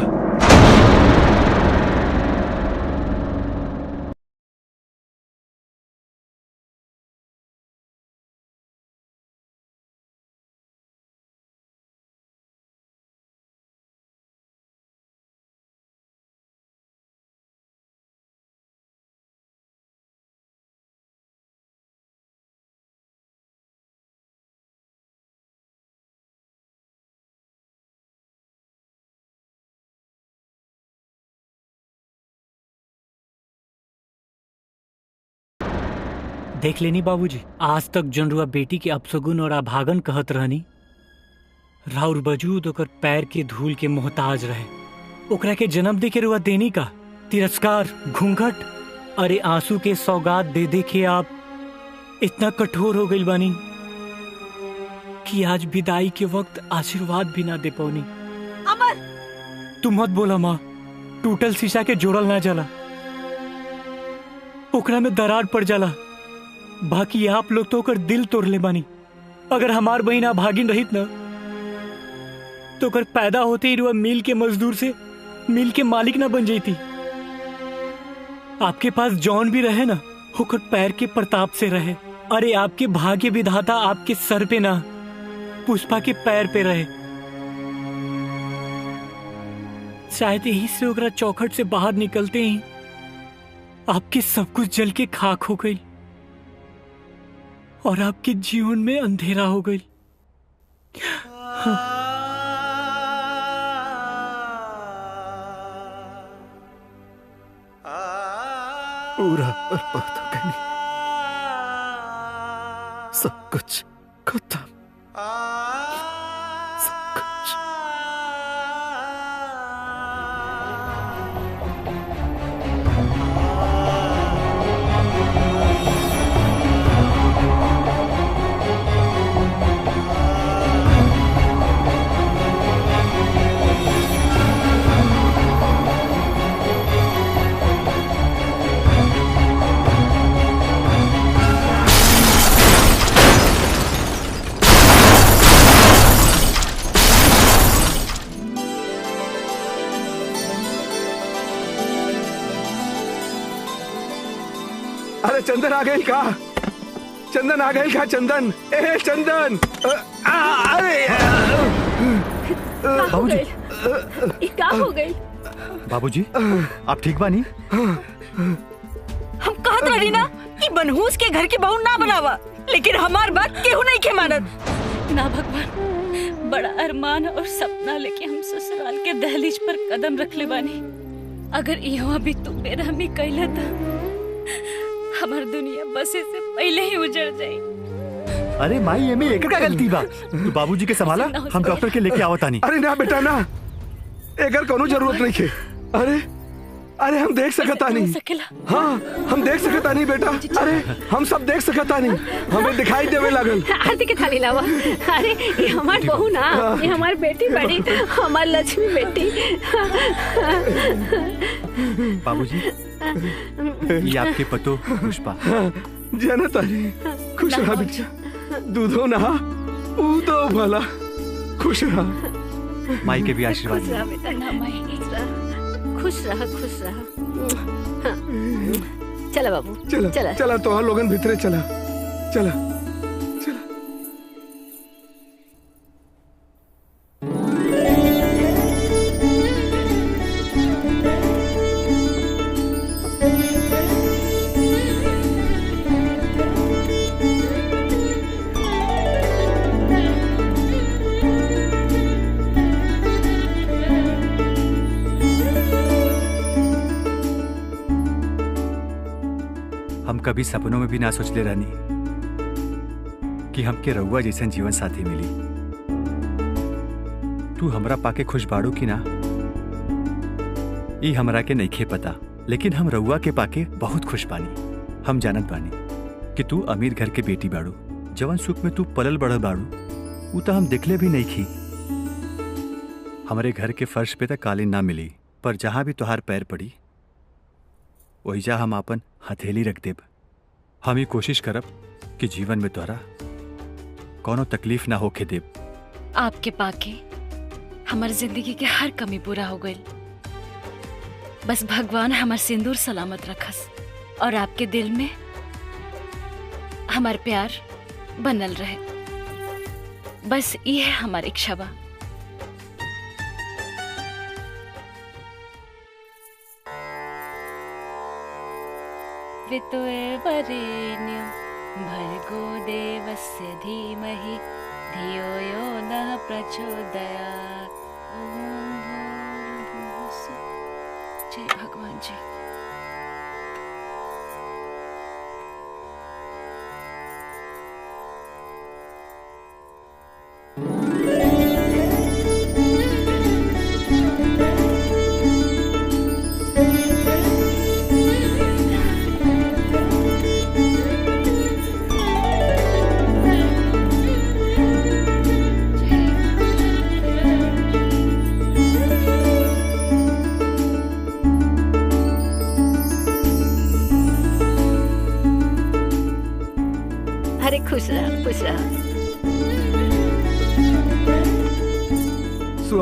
देख लेनी बाबूजी, आज तक जनरुआ बेटी के अपसगुन और अभागन कहत रहनी, राउर वजूद ओकर पैर के धूल के मोहताज रहे। ओकरा के जन्म दे के रुआ देनी का तिरस्कार, घूंघट, अरे आंसू के सौगात दे दे के आप इतना कठोर हो गई बानी कि आज विदाई के वक्त आशीर्वाद भी ना दे पौनी। अमर, तू मत बोला माँ, टूटल शीशा के जोड़ल ना जाला, ओकरा में दरार पड़ जाला। बाकी आप लोग तो ओकर दिल तोड़ ले बानी। अगर हमार बहिना भागिन रहित ना तो ओकर पैदा होते ही रुआ मिल के मजदूर से मिल के मालिक ना बन जाती। आपके पास जौन भी रहे ना ओकर पैर के प्रताप से रहे। अरे आपके भाग्य विधाता आपके सर पे ना पुष्पा के पैर पे रहे। शायद यही से ओकरा चौखट से बाहर निकलते ही आपके सब कुछ जल के खाक हो गई और आपके जीवन में अंधेरा हो गई। पूरा बर्बाद हो गई, सब कुछ खत्म, सब कुछ। अरे चंदन आ गई का? चंदन आ गई का? चंदन, ए चंदन, बाबूजी, ये क्या हो गई? बाबूजी, आप ठीक बानी? हम कहत रही ना कि मनहूस के घर की बहू ना बनावा, लेकिन हमार बात केहू नहीं के मानत। ना भगवान, बड़ा अरमान और सपना लेके हम ससुराल के दहलीज पर कदम रख ले बानी। अगर यहाँ भी तू बेरहमी कैले था हमार दुनिया बसे से पहले ही उजड़ जाए। अरे माई, ये में एकर का गलती बा? तू बाबूजी के संभाला, हम डॉक्टर के लेके आवतानी। अरे ना बेटा ना, एकर कोनो जरूरत नहीं है। अरे अरे हम देख सकता नहीं। हाँ, हम देख सकता नहीं बेटा। अरे हम सब देख सकता नहीं, हमें दिखाई देवे लागल। आरती के थाली लावा। अरे ये हमार बहू ना, ये हमार बेटी बड़ी, हमार लक्ष्मी बेटी। बाबूजी, ये आपके पतो पुष्पा। जनता जी खुश रहा बेटा, दूधो नहा ऊदो भला, खुश रहा। माई के भी आशीर्वाद खुश रहा बेटा, ना माई, खुश रहा, खुश रहा। चला बाबू, चला चला चला, तो लोगन भीतरे चला, चला चला। हम कभी सपनों में भी ना सोचले रहनी कि हमके रउआ जैसन जीवन साथी मिली। तू हमरा पाके खुश बाड़ू की ना, ई हमरा के नइखे पता, लेकिन हम रउआ के पाके बहुत खुश बानी। हम जानत बानी कि तू अमीर घर के बेटी बाड़ू। जवन सुख में तू पलल बढ़ल बाड़ू ऊ तो हम देखले भी नहीं खी। हमारे घर के फर्श पे तक कालीन ना मिली, पर जहां भी तुहार पैर पड़ी वहीजा हम अपन हथेली रख देब। हम ही कोशिश करब कि जीवन में तोहरा कोनो तकलीफ ना होके देब। आपके पाके हमार जिंदगी के हर कमी पूरा हो गई। बस भगवान हमार सिंदूर सलामत रखस और आपके दिल में हमार प्यार बनल रहे। बस ये है हमार इच्छा बा। वितुर्वरेण्यं भर्गो देवस्य धीमहि धियो यो नः प्रचोदयात्। ओम भूर्भुवः स्वः। जय भगवान जी।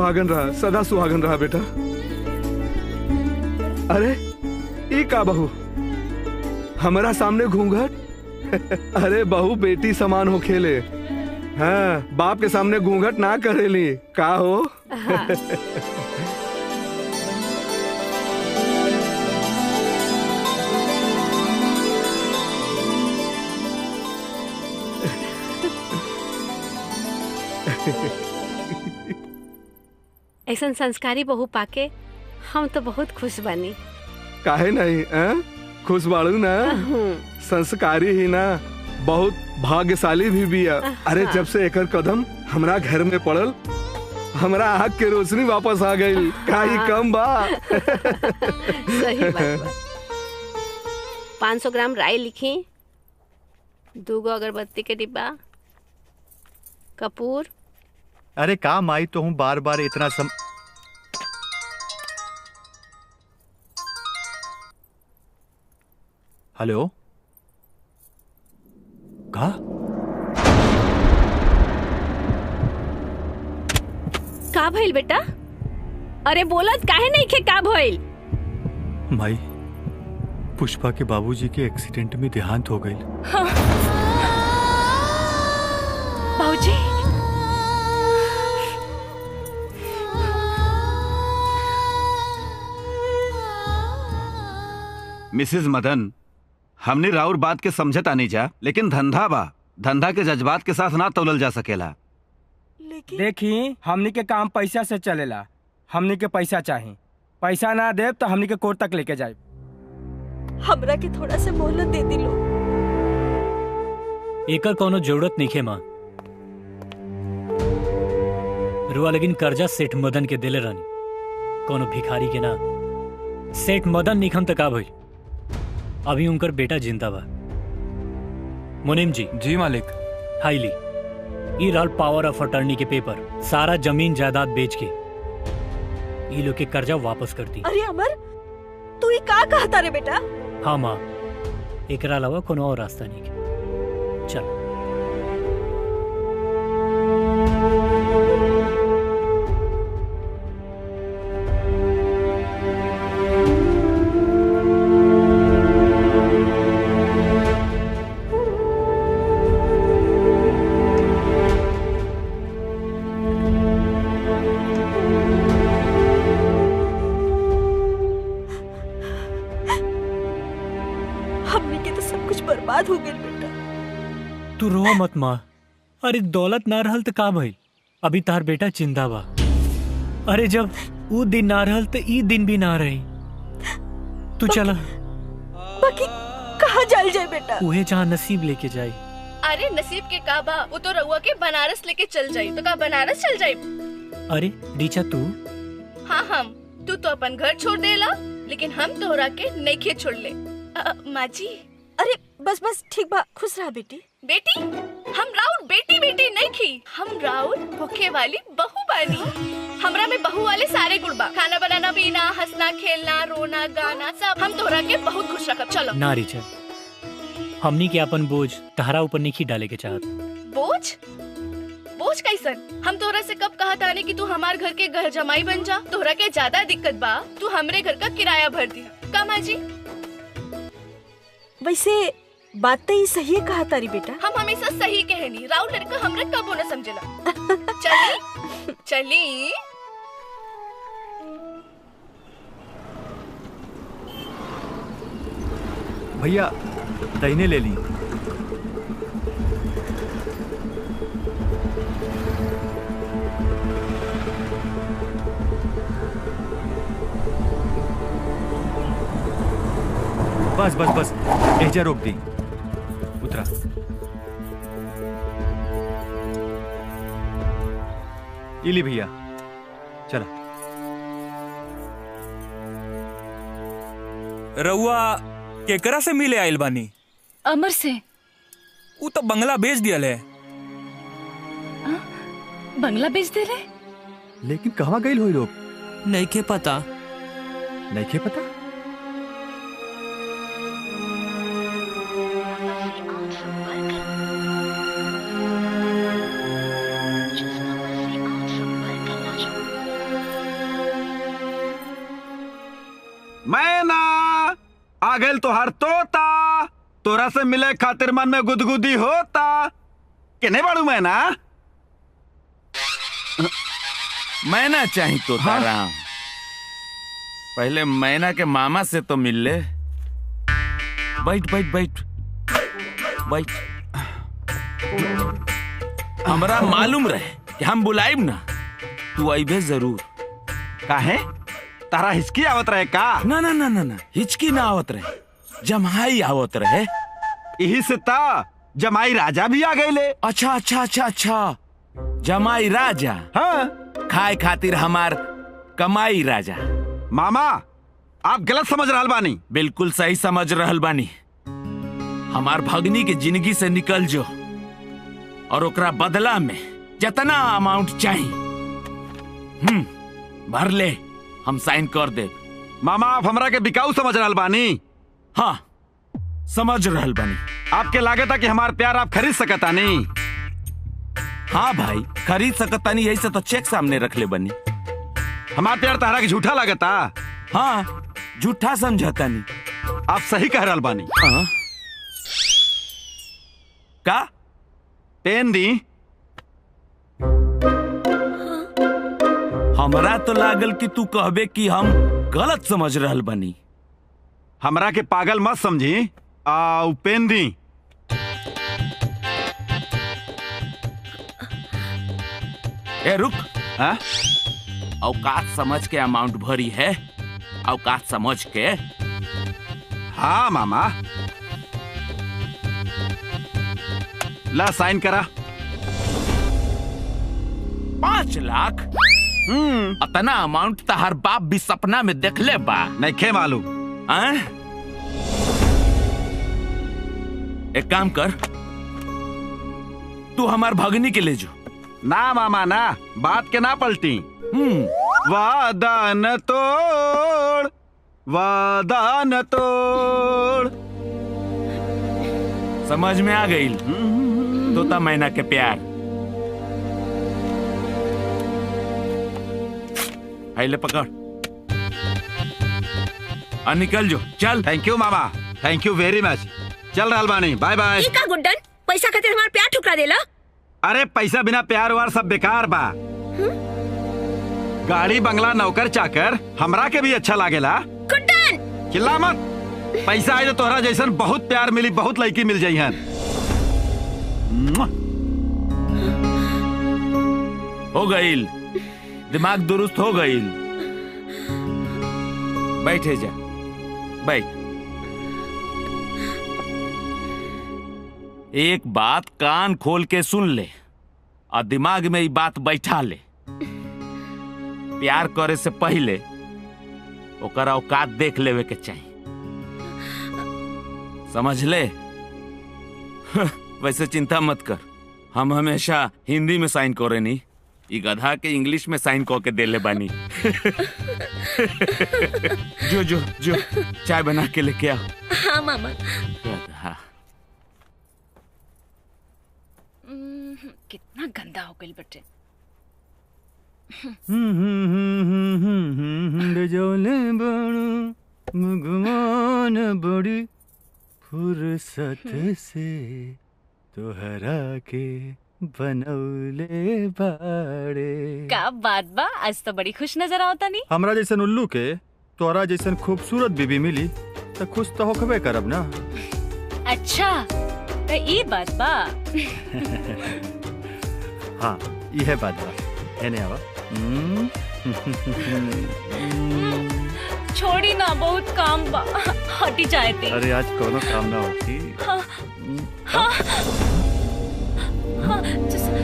सुहागन रहा, सदा सुहागन रहा बेटा। अरे ई का बहू हमारा सामने घूंघट। अरे बहू बेटी समान हो खेले। हाँ, बाप के सामने घूंघट ना करेली का हो। हाँ। ऐसा संस्कारी बहू पाके हम तो बहुत खुश बनी। काहे नहीं खुश बाड़ू ना, संस्कारी ही ना, बहुत भाग्यशाली भी बिया। अरे जब से एकर कदम हमरा घर में पड़ल, हमरा आँख के रोशनी वापस आ गई। काई कम बा। सही बात बा। 500 ग्राम राई लिखी, 2 अगरबत्ती के डिब्बा, कपूर। अरे का माई तो हूँ बार बार इतना हेलो का का भइल बेटा? अरे बोलत काहे नहीं खे का भइल? माई पुष्पा के बाबूजी के एक्सीडेंट में देहांत हो गई। बाबूजी मिसेस मदन, हमने राउर बात के समझता नहीं जा, लेकिन धंधा बा, धंधा के जज्बात के साथ ना तोलल जा सकेला। देखी हमनी के काम पैसा से चलेला, हमनी के पैसा चाहिए, पैसा ना दे तो हमनी के कोर्ट तक लेके जाए। हमरा के थोड़ा सा मोहलत दे दिलो। एकर कोनो जरूरत नहीं है माँ। रुआ लेकिन कर्जा सेठ मदन के दिले रहनी, कोनो भिखारी के ना। सेठ मदन निखम तक आ भई, अभी उनकर बेटा जिंदा बा। मुनीम जी। जी मालिक। हाईली ई रहल पावर ऑफ अटर्नी के पेपर, सारा जमीन जायदाद बेच के ई लोग के कर्जा वापस कर दी। अरे अमर, तू ही का कहता रे बेटा? हाँ माँ, एकरा अलावा कोनो और रास्ता नहीं है। चल बर्बाद हो गई बेटा। तू रो मत माँ। अरे दौलत ना रहल तो का भइल, अभी तार बेटा जिंदा बा। अरे जब वो दिन ना रहल तो ई दिन भी ना रही। तू चला बाकी कहाँ जाल जाए बेटा? उहे जहाँ नसीब लेके जाए। अरे नसीब के का बा, वो तो रउआ के बनारस लेके चल जाई, तो का बनारस चल जाई? अरे रीचा तू? हाँ हम, तू तो अपन घर छोड़ देला, लेकिन हम तोहरा के नइखे छोड़ ले। माँ जी। अरे बस बस ठीक बा, खुश रहा बेटी। बेटी? हम राउर बेटी बेटी नहीं खी, हम राउर भूखे वाली बहू बानी। हमरा में बहू वाले सारे गुण बा, खाना बनाना पीना, हंसना खेलना, रोना गाना, सब। हम तोहरा के बहुत खुश रखब। चलो ना रीचा, हमनी के अपन बोझ तहरा ऊपर नहीं डाले के चाहत। बोझ? बोझ कैसन? हम तोहरा से कब कहा था कि तू हमार घर के घर जमाई बन जा? तोहरा के ज्यादा दिक्कत बा, तू हमरे घर का किराया भर दी। का माँ जी? वैसे बात तो ही सही है कहा तारी बेटा। हम हमेशा सही कहनी, राउर लड़का हमरा कबो न समझेला। चली चली। भैया दहीने ले ली। बस बस बस, एजा रोक दी। उतरा। इली भैया, चला। रउआ केकरा से मिले आइल बानी? अमर से। वो तो बंगला बेच दिया है। बंगला बेच दे रहे? लेकिन कहाँ गए हो लोग? नहीं के पता। नहीं के पता? मैना आ गइल तोहार तोता, तोरा से मिले खातिर मन में गुदगुदी होता। केने बाड़ू मैना? मैना चाहिए तो राम, पहले मैना के मामा से तो मिल ले। बैठ बैठ बैठ बैठ। हमरा मालूम रहे कि हम बुलाइब ना, तू आइबे जरूर। काहे? तारा हिचकी आवत रहे का? ना ना ना ना ना, हिचकी ना आवत रहे, जमाई आवत रहे। यही से ता जमाई राजा भी आ गए। अच्छा अच्छा अच्छा अच्छा, जमाई राजा। हाँ, खाए खातिर हमार कमाई राजा। मामा आप गलत समझ रहल बानी। बिल्कुल सही समझ रहल बानी। हमार भगनी के जिंदगी से निकल जो और ओकरा बदला में जितना अमाउंट चाहिए भर ले, हम साइन कर दे। मामा आप हमरा के बिकाऊ समझ रहल बानी। हाँ समझ रहल बानी। आपके लागत है कि हमार प्यार आप खरीद सकतानी। हाँ भाई खरीद सकतानी, यही से तो चेक सामने रख ले बनी। हमार प्यार तारा के झूठा लागता? हाँ झूठा समझता नहीं। आप सही कह रहल बानी। का पेन दी। हमरा तो लागल कि तू कहबे कि हम गलत समझ रहल बनी। हमरा के पागल मत समझी। आओ पेन दी। ए रुक। हाँ? औकात समझ के अमाउंट भरी है, औकात समझ के। हाँ मामा, ला साइन करा। 5 लाख? अतना अमाउंट तो हर बाप भी सपना में देख ले बा। नहीं खे मालूम। एक काम कर, तू हमार भगनी के ले जो। ना मामा ना, बात के ना पलटी। वादा न तोड़, वादा न तोड़। समझ में आ गई तोता मैना के प्यार। ले पकड़ और निकल जो। चल। थैंक यू मामा, थैंक यू वेरी मच। चल रहल बानी, बाय बाय। ई का गुड्डन, पैसा खातिर हमार प्यार ठुकरा देला? अरे पैसा बिना प्यार वार सब बेकार बा। गाड़ी बंगला नौकर चाकर हमरा के भी अच्छा लागेला। गुड्डन चिल्ला मत। पैसा आए तो तोहरा जैसन बहुत प्यार मिली, बहुत लड़की मिल जाई हन। हो गईल, दिमाग दुरुस्त हो गईल। बैठे जा, बैठ। एक बात कान खोल के सुन ले और दिमाग में ये बात बैठा ले। प्यार करे से पहले ओकर औकात देख लेवे के चाहिए, समझ ले। वैसे चिंता मत कर, हम हमेशा हिंदी में साइन करे नहीं, ई गधा के इंग्लिश में साइन कऽ के देले बानी। जो जो जो चाय बना के लेके आओ। हाँ मामा। गधा। कितना गंदा हो गई बटे। भगवान बड़ी फुर्सत से तोहरा के बनौले बाड़े। का बात बा, आज तो बड़ी खुश नजर आवता नहीं। हमरा जैसन उल्लू के तोरा जैसन खूबसूरत बीबी मिली तो खुश तो होकबे करब ना। अच्छा तो ये बात बा। हाँ यह बात बा। एने आवा। छोड़ी ना, बहुत काम बा, हटी जाए थे। अरे आज कोनो काम ना होती। हाँ, हाँ, हाँ,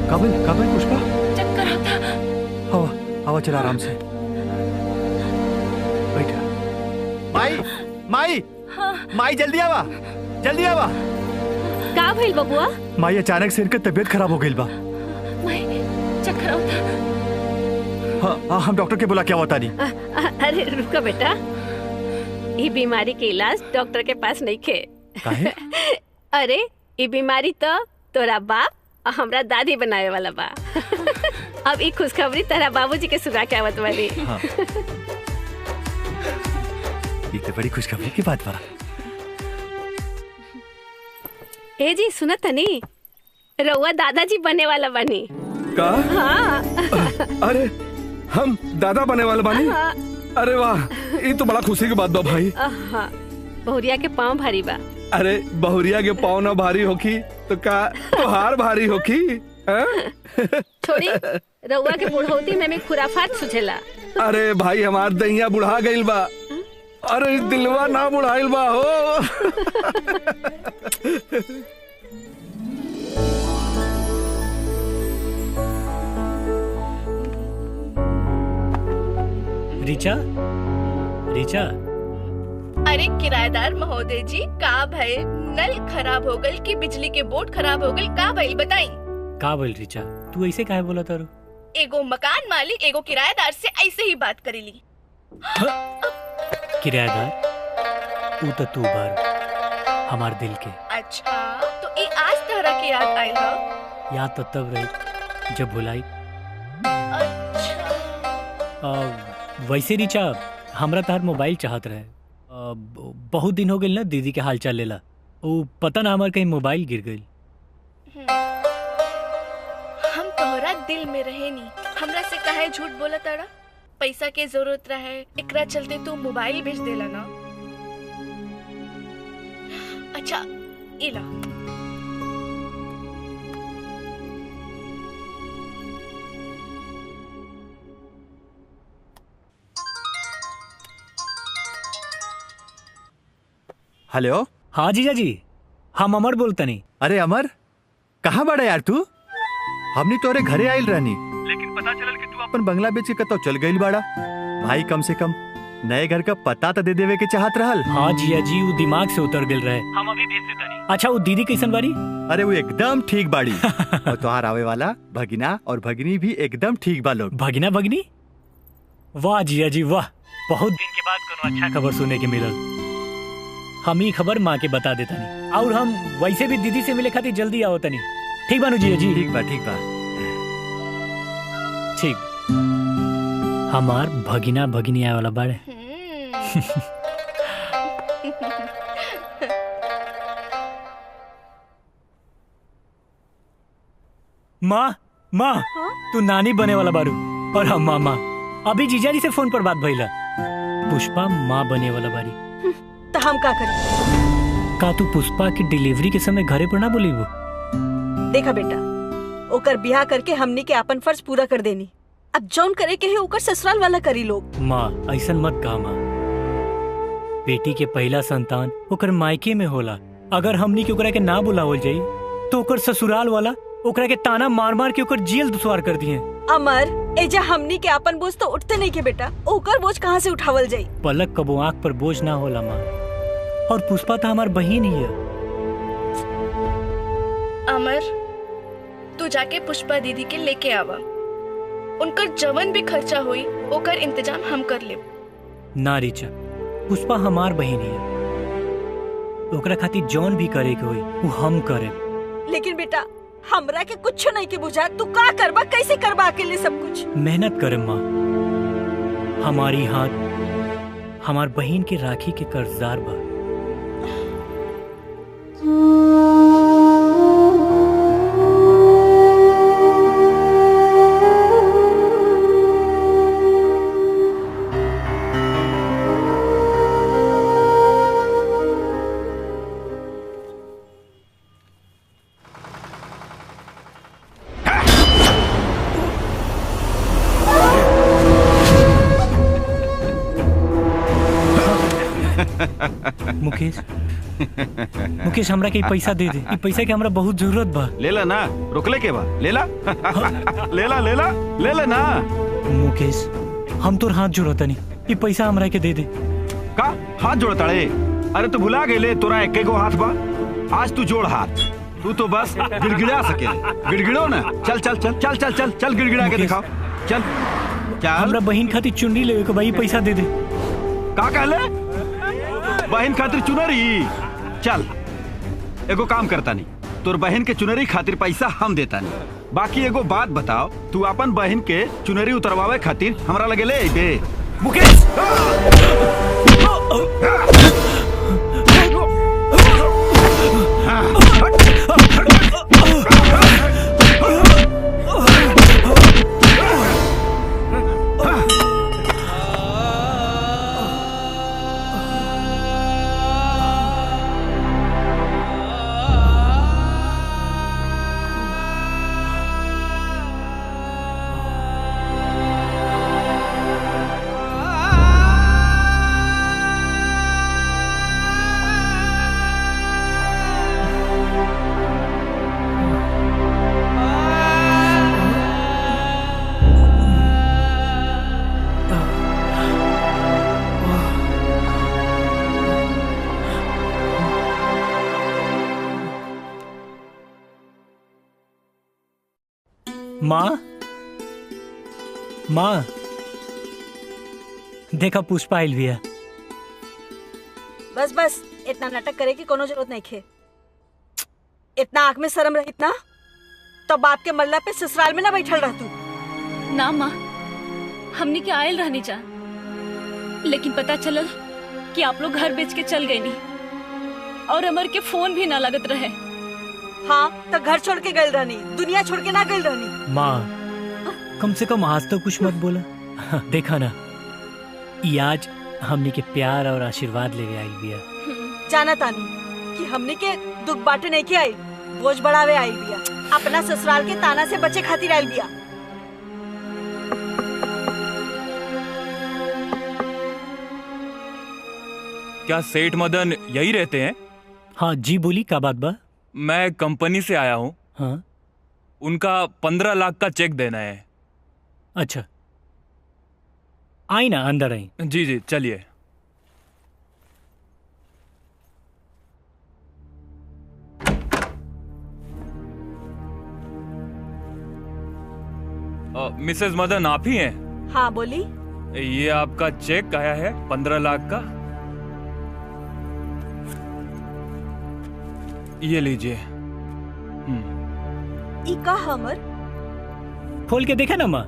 काबिल काबिल पुष्पा चक्कर आता। हवा हवा चला आराम से। बैठा। माई माई माई जल्दी आवा, जल्दी आवा। का भइल बबुआ? माई अचानक से इनका तबीयत खराब हो गई बा। चक्कर आता। हाँ हम डॉक्टर के बुला के आवता नहीं। अरे रुको बेटा, ये बीमारी के इलाज डॉक्टर के पास नहीं खे। अरे ये बीमारी तो तोरा बाप और हमरा दादी बनावे वाला बा। अब ये खुशखबरी तेरा बाबूजी के सुना के आवत वाली। ये तो बड़ी खुशखबरी की बात बा। ए जी सुना तनी, रउआ दादाजी बने वाला बनी। का? हाँ। अरे हम दादा बने वाले बानी? हाँ। अरे वाह, ये तो बड़ा खुशी की बात बा भाई। हाँ, बहुरिया के पाँव भारी बा। अरे बहुरिया के पाँव ना भारी होखी तो का तोहार भारी होखी? छोड़ी, रउआ के बुढ़ौती में खुराफात सुझेला। अरे भाई हमार दहिया बुढ़ा गइल बा। अरे दिलवा ना बुढ़ाइल बा हो। रीचा, रीचा। अरे किराएदार महोदय जी, का भइल? नल खराब हो गल कि बिजली के बोर्ड खराब हो गल? का भइल बताई? का बोल रीचा, तू ऐसे काहे बोला तारू? एगो मकान मालिक एगो किराएदार से ऐसे ही बात करेली। किराएदार वो तो तू बार हमार दिल के। अच्छा, तो ई आज तहरा के याद आइल ह? याद तो तब रही जब भुलाई। वैसे रीचा, हमरा तार मोबाइल चाहत रहे। बहुत दिन हो गए ना दीदी के हाल चाल लेला। वो पता ना हमार कहीं मोबाइल गिर गई। हम तोहरा दिल में रहे नी, हमरा से काहे झूठ बोला तारा? पैसा के जरूरत रहे, एकरा चलते तू मोबाइल बेच देला ना। अच्छा इला, हेलो। हाँ जीजा जी, हम अमर बोलता नहीं। अरे अमर, कहाँ बड़ा यार तू? हमने तोरे घरे आयल रहनी, लेकिन पता चलल कि तू अपन बंगला बेच के कतो चल गइल बाड़ा। भाई कम से कम नए घर का पता तो दे देवे के चाहत रहल। हाँ जिया जी, वो दिमाग से उतर गल रहे। हम अभी भेज देता नहीं। अच्छा वो दीदी कैसन बाड़ी? अरे वो एकदम ठीक बाड़ी। और तुहार आवे वाला भगिना और भगिनी भी एकदम ठीक बा लोग। भगिना भगनी? वाह जिया जी वाह, बहुत दिन के बाद कोनो अच्छा खबर सुने के मिलल। हम ही खबर माँ के बता देता नहीं। और हम वैसे भी दीदी से मिले खातिर जल्दी आओ तनी। ठीक बानू जिया जी? ठीक बा, ठीक बा। ठीक। हमार भगिना भगिनी आए वाला बाड़े। माँ माँ, तू नानी बने वाला बारू और हम मामा। अभी जीजा जी से फोन पर बात भइला। पुष्पा माँ बने वाला बारी। तो हम का करी? का तू पुष्पा की डिलीवरी के समय घरे पर ना बोली? वो देखा बेटा, ओकर ब्याह करके हमनी के अपन फर्ज पूरा कर देनी। अब जौन करे के है ओकर ससुराल वाला करी लोग। माँ ऐसा मत कहा माँ। बेटी के पहला संतान ओकर मायके में होला। अगर हमनी के ओकरा के ना बुलावल जाई तो ओकर ससुराल वाला ओकरा के ताना मार मार के ओकर जेल दुश्वार कर दिए। अमर, एजा हमनी के अपन बोझ तो उठते नहीं के बेटा, ओकर बोझ कहाँ से उठावल जाई? पलक कबो आँख पर बोझ ना होला माँ। और पुष्पा तो हमार बहन ही है। अमर, तू जाके पुष्पा दीदी के लेके आवा। उनकर जवन भी खर्चा हुई ओकर इंतजाम हम कर ले। ना रीचा, पुष्पा हमार बहन ही है। ओकरा खातिर जौन भी करे के हुई वो हम करे। लेकिन बेटा हमरा के कुछ नहीं के बुझा, तू का करबा, कैसे करबा अकेले सब कुछ? मेहनत करे माँ। हमारी हाथ हमार बहन के राखी के कर्जदार बा। मुकेश, मुकेश हमरा के पैसा दे दे। ये पैसा के हमरा बहुत जरूरत बा। लेला ना, रुकले के बा, लेला। लेला लेला ले ले ना। मुकेश, हम तोर हाथ जोड़ता नहीं, ये पैसा हमरा के दे दे। का हाथ जोड़ता रे? अरे तू भुला गेले, तोरा एक गो हाथ बा। आज तू जोड़ हाथ। तू तो बस गिड़गिड़ा सके। गिड़गिड़ो ना। चल चल चल चल चल चल चल गिड़गिड़ा के दिखाओ। चल चल। हमरा बहन खातिर चुन्नी लेवे के भाई, पैसा दे दे। का कहले? बहन खातिर चुनरी? चल एगो काम करता नहीं, तोर बहन के चुनरी खातिर पैसा हम देता नहीं। बाकी एगो बात बताओ, तू अपन बहन के चुनरी उतरवावे खातिर हमरा लगे ले दे। मुकेश माँ माँ देखा पुष्पा आइल भी है। बस बस इतना नाटक करे की कोनो जरूरत नहीं खे। इतना आँख में शर्म रही ना तो बाप के मल्ला पे ससुराल में ना बैठल रह तू। ना माँ, हमने के आयल रहनी जा, लेकिन पता चलल कि आप लोग घर बेच के चल गए नहीं और अमर के फोन भी ना लगत रहे। हाँ तो घर छोड़ के गई रहनी, दुनिया छोड़ के ना गई रहनी। माँ कम से कम आज तो कुछ मत बोला। देखा ना ये आज हमने के प्यार और आशीर्वाद लेके आई बिया। जाना तानी कि हमने के दुख बांटे नहीं के आई, बोझ बढ़ावे आई बिया। अपना ससुराल के ताना से बचे खातिर आई बिया। क्या सेठ मदन यही रहते हैं? हाँ जी, बोली क्या बात बा? मैं कंपनी से आया हूँ। हाँ उनका 15 लाख का चेक देना है। अच्छा आई ना, अंदर आई। जी जी चलिए। मिसेस मदन आप ही हैं? हाँ बोली। ये आपका चेक आया है 15 लाख का, ये लीजिए। इका हमर खोल के देखा ना माँ।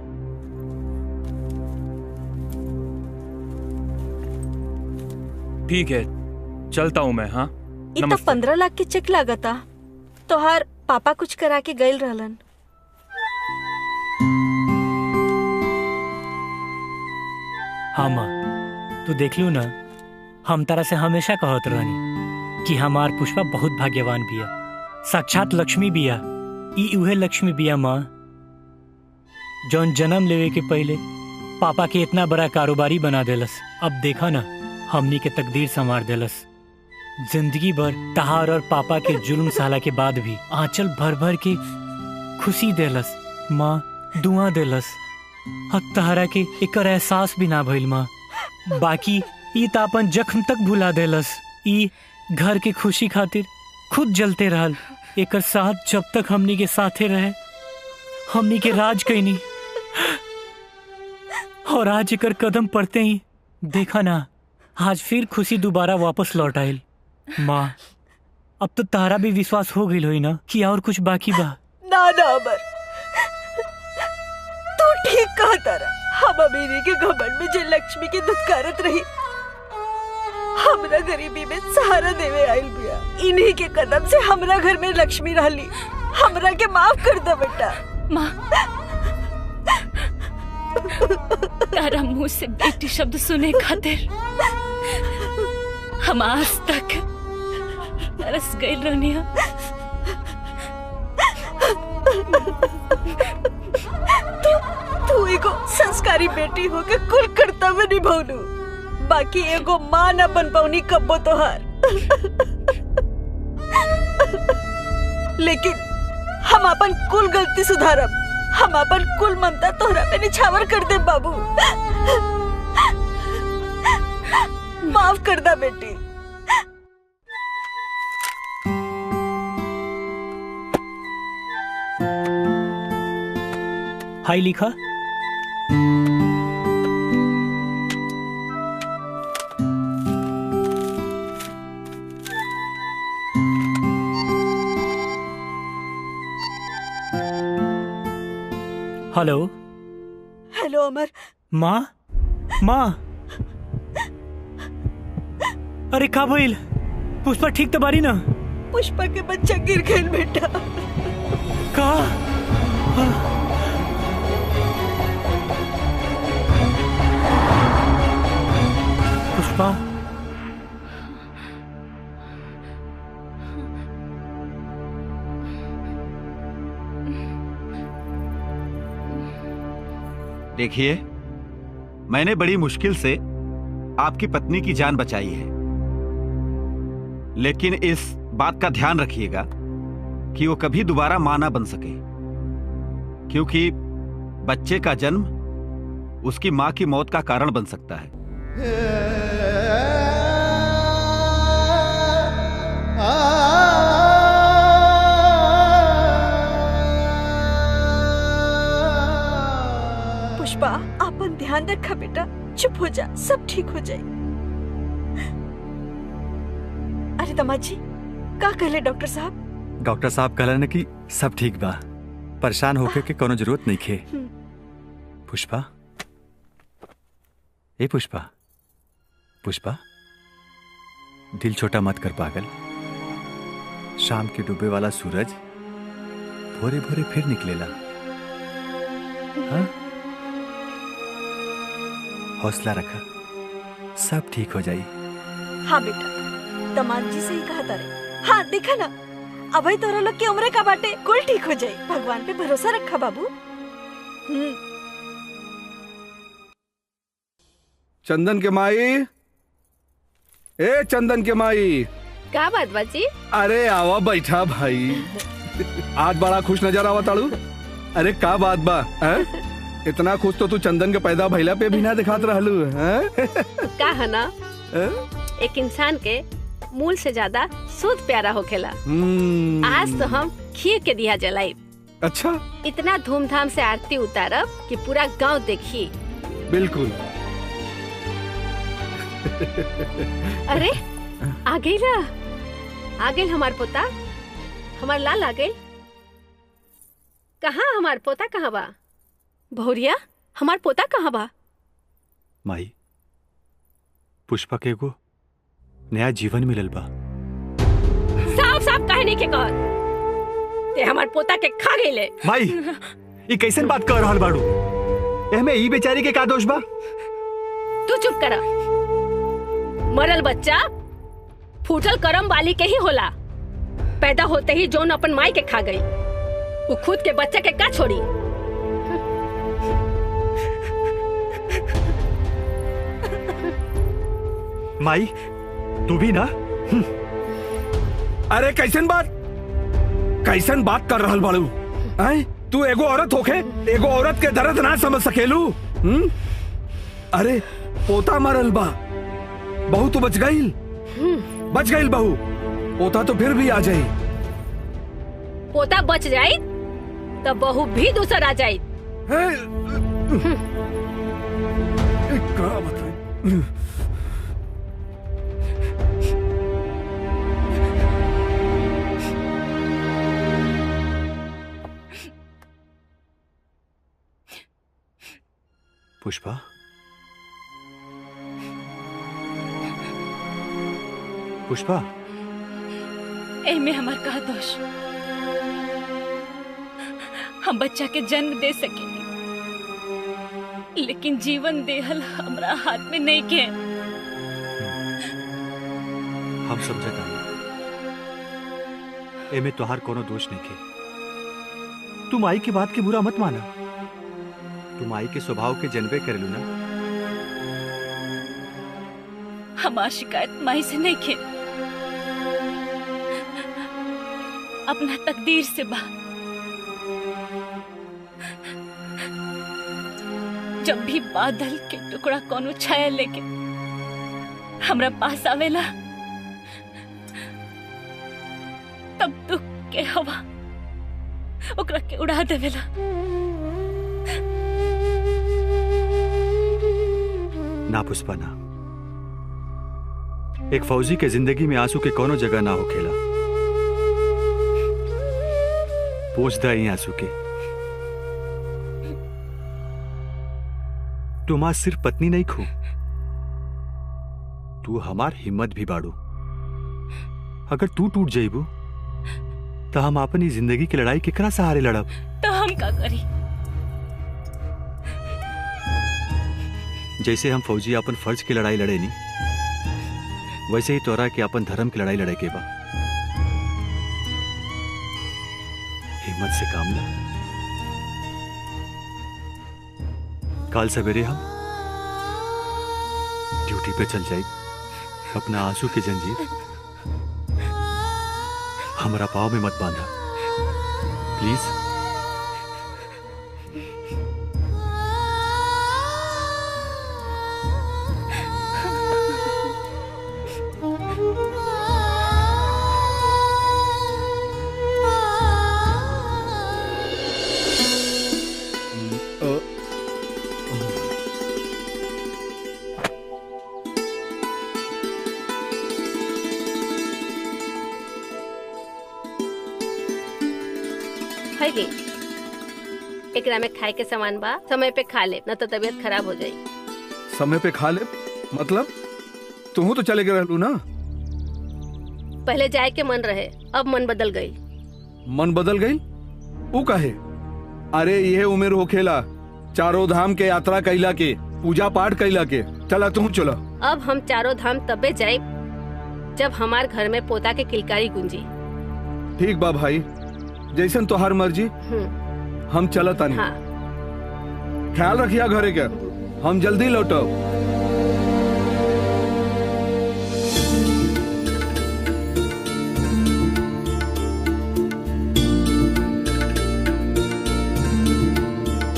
ठीक है चलता हूँ मैं। हाँ इतना 15 लाख के चेक लागता। तोहार पापा कुछ करा के गइल रहलन। हाँ माँ तू देख लू ना, हम तारा से हमेशा कहत रहनी कि हमार पुष्पा बहुत भाग्यवान बिया, साक्षात लक्ष्मी बिया। ई उहे लक्ष्मी बिया माँ जौन जन्म लेवे के पहले पापा के इतना बड़ा कारोबारी बना देलस। अब देखा ना हमनी के तकदीर संवार देलस। जिंदगी भर तहार और पापा के जुल्म साला के बाद भी आंचल भर भर के खुशी देलस माँ, दुआ देलस। अब तहरा के एकर एहसास भी ना भइल माँ। बाकी ई त अपन जख्म तक भुला देलस। ई घर के खुशी खातिर खुद जलते रहल। एकर साथ जब तक हमनी के साथे रहे, हमनी के राज कैनी, और आज एकर कदम पड़ते ही देखा ना आज फिर खुशी दोबारा वापस लौट आयल। माँ अब तो तारा भी विश्वास हो गई होई ना कि और कुछ बाकी बा? ना ना अमर, तू ठीक कहा तारा। हम अमीरी के घमंड में जे लक्ष्मी के धुतकारत रही, हमरा गरीबी में सहारा देवे आइल बिया। इन्हीं के कदम से हमरा घर में लक्ष्मी रहली। हमरा के माफ कर दे बेटा। माँ तारा मुंह से बेटी शब्द सुने खातिर हम आज तक तरस गए रनिया। तू एगो संस्कारी बेटी हो के कुल कर्तव्य निभौलू, बाकी एगो माँ न बन पौनी कब्बो तोहार। लेकिन हम अपन कुल गलती सुधारब। हम अपन कुल ममता तोहरा पे निछावर कर दे बाबू। माफ कर दा बेटी। हाय लिखा। हेलो हेलो अमर। माँ, माँ अरे का भइल? पुष्पा ठीक तो बारी ना? पुष्पा के बच्चा गिर गए बेटा। का? पुष्पा देखिए, मैंने बड़ी मुश्किल से आपकी पत्नी की जान बचाई है, लेकिन इस बात का ध्यान रखिएगा कि वो कभी दोबारा मां ना बन सके, क्योंकि बच्चे का जन्म उसकी मां की मौत का कारण बन सकता है। पुष्पा, अपन ध्यान रखा बेटा, चुप हो जा, सब ठीक हो जाए। अरे दामाद जी, का कहले डॉक्टर साहब? डॉक्टर साहब कहलन कि सब ठीक बा, परेशान होके के कोनो जरूरत नहीं खे। पुष्पा, ए पुष्पा, पुष्पा, दिल छोटा मत कर पागल। शाम के डूबे वाला सूरज भोरे भोरे फिर निकलेला। हाँ? हौसला रखा, सब ठीक हो जाई। हाँ बेटा, दामाद जी सही कहा तारे। हाँ देखा ना, अभय तोरा लोग की उम्र का बाटे, कुल ठीक हो जाए। भगवान पे भरोसा रखा बाबू। चंदन के माई, ए चंदन के माई। का बात बाजी? अरे आवा बैठा भाई। आज बड़ा खुश नजर आवा ताड़ू। अरे का बात बा? इतना खुश तो तू चंदन के पैदा भइला पे भी ना दिखात रहलू। का है ना, एक इंसान के मूल से ज्यादा शुद्ध प्यारा होखेला। आज तो हम खीर के दिया जलाई। अच्छा, इतना धूमधाम से आरती उतारब कि पूरा गांव देखी। बिल्कुल। अरे आ गई ला, आ गई हमार पोता, हमार लाल आ गई। कहाँ हमार पोता कहाँ बा? भौरिया, हमार पोता कहाँ बा? माई, पुष्पा के एगो नया जीवन मिलल बा। साफ साफ काहे नहीं के कहत? ते हमार पोता के खा गईले। माई, ये कैसन बात कर रहल बाड़ू? एहमे ई बेचारी के का दोष बा? तू चुप करा। मरल बच्चा फूटल करम वाली के ही होला। पैदा होते ही जोन अपन माई के खा गई, वो खुद के बच्चा के का छोड़ी? माई, तू भी ना? अरे कैसन बात कर रहल बाड़ू? तू एगो औरत होके एगो औरत के दर्द ना समझ सकेलू? अरे पोता मरल बा, बहू तो बच गई बहू। पोता तो फिर भी आ जाई। पोता बच जाई तो बहू भी दूसर आ जाई। का बताई? पुष्पा, पुष्पा, एमे हमार का दोष? हम बच्चा के जन्म दे सकेंगे, लेकिन जीवन देहल हमरा हाथ में नहीं के। हम समझता एमे तोहार कोनो दोष नहीं के। तू माई की बात के बुरा मत माना। तू माई के स्वभाव के जनबे करेलू ना। हमार शिकायत माई से नहीं के, अपना तकदीर से बा। जब भी बादल के टुकड़ा कोनो छाया लेके हमरा पास आवेला, तब दुख के हवा ओकरा के उड़ा देवेला। ना पुष्पा ना, एक फौजी के जिंदगी में आंसू के कोनो जगह ना होखेला। पूछ दा ही आंसू के। तुम आज सिर्फ पत्नी नहीं खो, तू हमार हिम्मत भी बाड़ू। अगर तू टूट जाइबू तो हम अपनी जिंदगी की लड़ाई केकरा सहारे लड़ब? तो हम का करी? जैसे हम फौजी अपन फर्ज की लड़ाई लड़े नी, वैसे ही तोरा के अपन धर्म की लड़ाई लड़े के बा। हिम्मत से काम ला। कल सवेरे हम ड्यूटी पे चल जाए। अपना आंसू की जंजीर हमारा पाँव में मत बांधा प्लीज। एकरा में खाए के सामान बा, समय पे खा ले, न तो तबीयत खराब हो जाई। समय पे खा ले मतलब? तू तो चले गए रहलू ना। पहले जाए के मन रहे, अब मन बदल गई। मन बदल गई? वो काहे? अरे ये उम्र हो खेला चारों धाम के यात्रा कैला के, पूजा पाठ कैला के। चला तू चला। अब हम चारों धाम तबे जाए जब हमार घर में पोता के किलकारी गुंजी। ठीक बा भाई, जैसन तोहार मर्जी। हम चलत आनी। हाँ। ख्याल रखिया घरे के, हम जल्दी लौटब।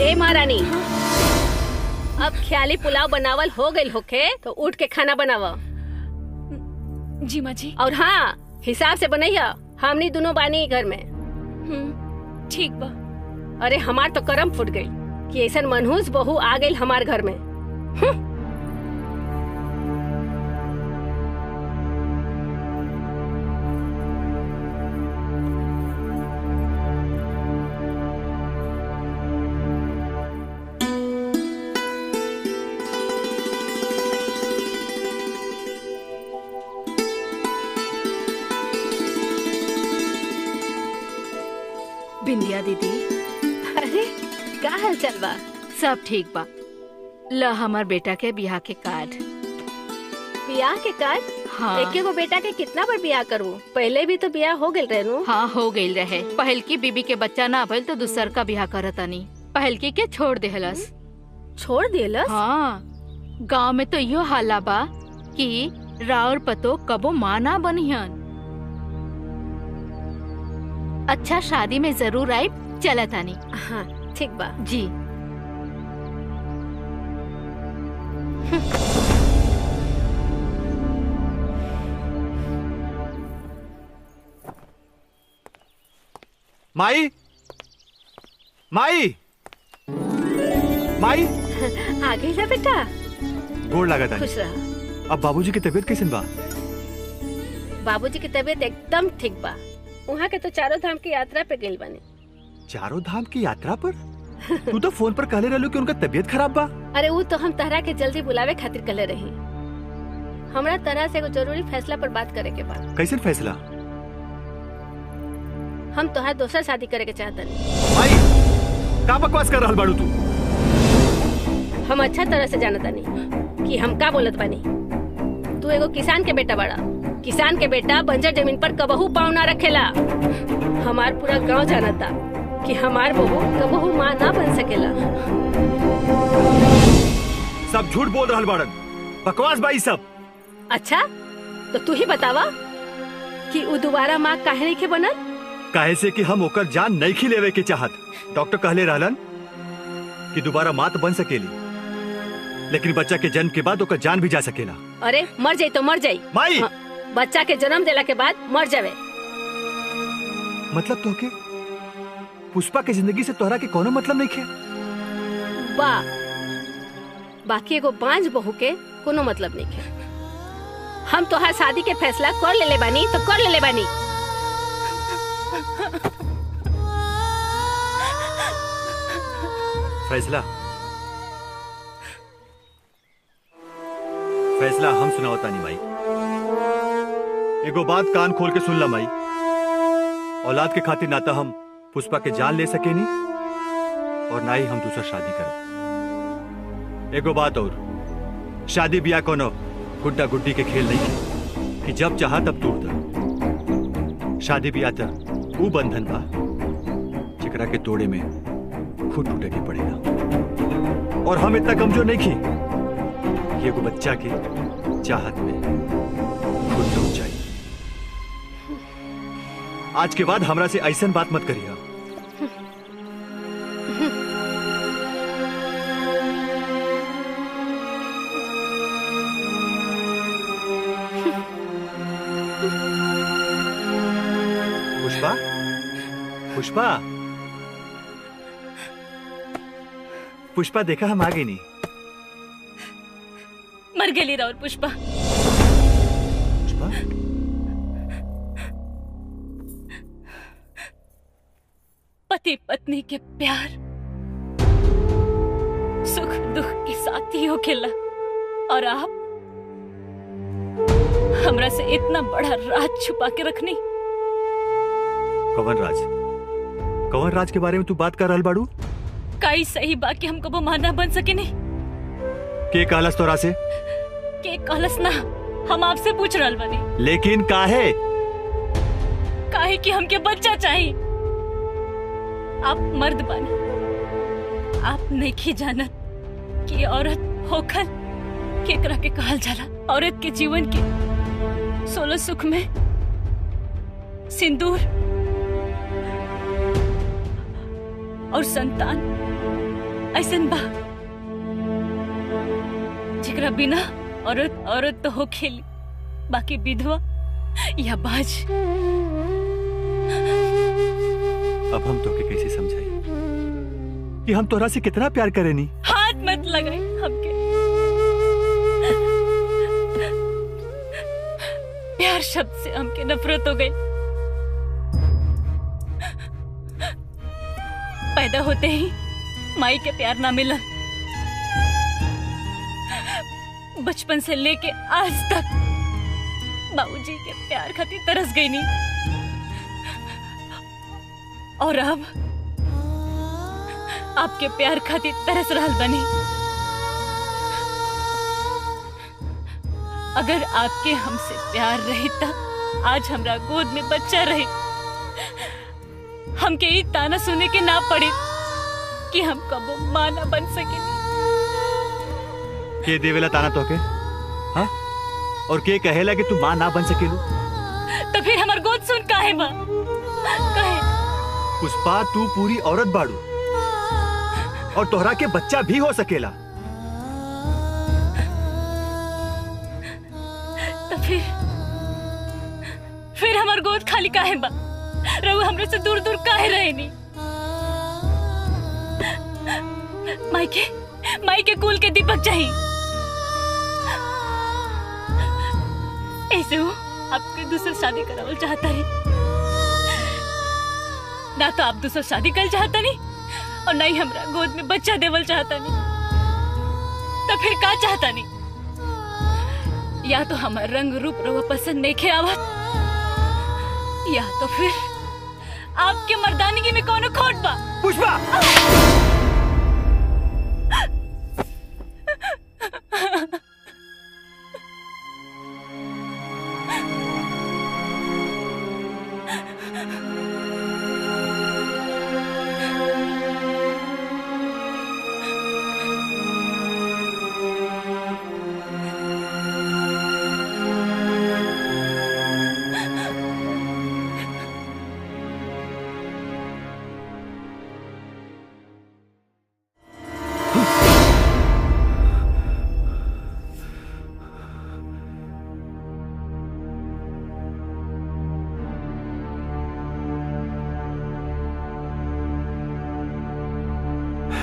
ए महारानी, अब ख्याली पुलाव बनावल हो गई होके तो उठ के खाना बनावा। जी माँ जी। और हाँ, हिसाब से बनैया, हमनी दोनों बानी घर में। ठीक बा। अरे हमार तो करम फूट गई कि ऐसा मनहूस बहू आ गई हमार घर में। बिंदिया दीदी, अरे का हाल चल बा? सब ठीक बा। ल हमार बेटा के बियाह के कार्ड। बियाह के कार्ड? हाँ। एक गो बेटा के कितना बार बियाह करूं? पहले भी तो बियाह हो गइल रहे। हाँ हो गइल रहे। पहल की बीबी के बच्चा ना भइल तो दूसर का बियाह करतानी। पहल की के छोड़ देहलस। छोड़ देहलस? हाँ। गांव में तो यो हाला बा कि राउर पतो कबो माँ ना बनिहन। अच्छा शादी में जरूर आई, चलतानी। हाँ ठीक बा जी। माई, माई, माई, आ गई ना बेटा। गोड़ लगा था। खुश रहा। अब बाबूजी की तबीयत कैसे बा? बाबूजी की तबीयत एकदम ठीक बा। वहाँ के तो चारों धाम की यात्रा पे गइल बानी। चारों धाम की यात्रा पर? तू तो फोन पर कहले रहलू कि उनका तबीयत खराब बा। अरे वो तो हम तहरा के जल्दी बुलावे खातिर कहले रही। हमरा तरह से एगो जरूरी फैसला पर बात करे के बा। कैसन फैसला? हम तोहार दोसर शादी करे के चाहतनी। माई, का बकवास कर रहल बाड़ू तू? हम अच्छा तरह से जानतानी कि हम का बोलत बानी। तू एगो किसान के बेटा बड़ा। किसान के बेटा बंजर जमीन पर कबहू पाँव ना रखेला। हमार पूरा गांव जानता कि हमार बहू कबहू माँ ना बन सकेला। सब झूठ बोल रहल बाड़न, बकवास बाई सब। अच्छा तो तू ही बतावा कि उ दोबारा माँ काहे नहीं के बनल? काहे से कि हम ओकर जान नहीं खी लेवे के चाहत। डॉक्टर कहले रहलन कि दोबारा माँ तो बन सकेली, लेकिन बच्चा के जन्म के बाद ओकर जान भी जा सकेला। अरे मर जाई तो मर जाई माई। बच्चा के जन्म देला के बाद मर जावे। मतलब तो के पुष्पा के जिंदगी से तोहरा के कोनो मतलब नहीं खे? बाकी एगो बांझ बहू के कोनो मतलब नहीं खे। हम तोहार शादी के फैसला कर लेले बानी तो कर लेले बानी। फैसला फैसला हम सुनावता नहीं माई। एगो बात कान खोल के सुन ला माई। औलाद के खातिर ना तो हम पुष्पा के जान ले सके नहीं और ना ही हम दूसरा शादी करो। एगो बात और, शादी ब्याह कोनो गुड्डा गुड्डी के खेल नहीं है कि जब चाहा तब तोड़ दो। शादी ब्याह तो वो बंधन बा जिकरा के तोड़े में खुद टूटे के पड़ेगा। और हम इतना कमजोर नहीं की ये को बच्चा के चाहत में खुद टूट जाए। आज के बाद हमरा से ऐसा बात मत करिए। पुष्पा, पुष्पा, पुष्पा देखा हम आगे नहीं। मर गई राउर पुष्पा। पुष्पा पति पत्नी के प्यार सुख दुख के साथी हो खेला और आप हमरा से इतना बड़ा राज छुपा के रखनी। कवन राज? कवन राज के बारे में तू बात कर रहल बाड़ू? काई सही बा कि हम कबो मां ना बन सके नहीं। के कहलस तोरा से? के कहलस ना, हम आपसे पूछ रहल बानी। लेकिन काहे? काहे कि हमके बच्चा चाहिए। आप मर्द बानी, आप नहीं जानत कि औरत होखल केकरा के कहल जाला। औरत के जीवन के 16 सुख में सिंदूर और संतान ऐसन बा जेकरा बिना औरत औरत तो हो खेली, बाकी विधवा या बाज। अब हम तो के कैसे समझाई कि हम तोरा से कितना प्यार करे नी? हाथ मत लगाई हमके। प्यार शब्द से हमके नफरत हो गई। पैदा होते ही माई के प्यार ना मिला, बचपन से लेके आज तक बाबूजी के प्यार खातिर तरस गई नहीं। और अब आपके प्यार खातिर तरस रहल बनी। अगर आपके हमसे प्यार रही तब आज हमरा गोद में बच्चा रहे, हमके ये ताना सुने के ना पड़े कि हम कबो मां ना बन सके। के देवेला ताना तो के? हाँ? और के कहेला कि तू मां ना बन सकेलू? तो फिर हमार गोद सुन काहे बा? काहे? पुष्पा, तू पूरी औरत बाड़ू और तोहरा के बच्चा भी हो सकेला। तो फिर हमार गोद खाली काहे बा? रहू हमरे से दूर दूर काहे रहे नी? माई के कुल के दीपक चाहिए। ऐसे वो आपके दूसरा शादी करावल चाहता है ना? तो आप दूसरा शादी कर चाहता नहीं और ना ही हमरा गोद में बच्चा देवल चाहता नहीं। तो फिर का चाहता नहीं? या तो हमारा रंग रूप रवा पसंद नहीं खे आवत, या तो फिर आपके मर्दानगी में कौन खोट बा? पुष्पा!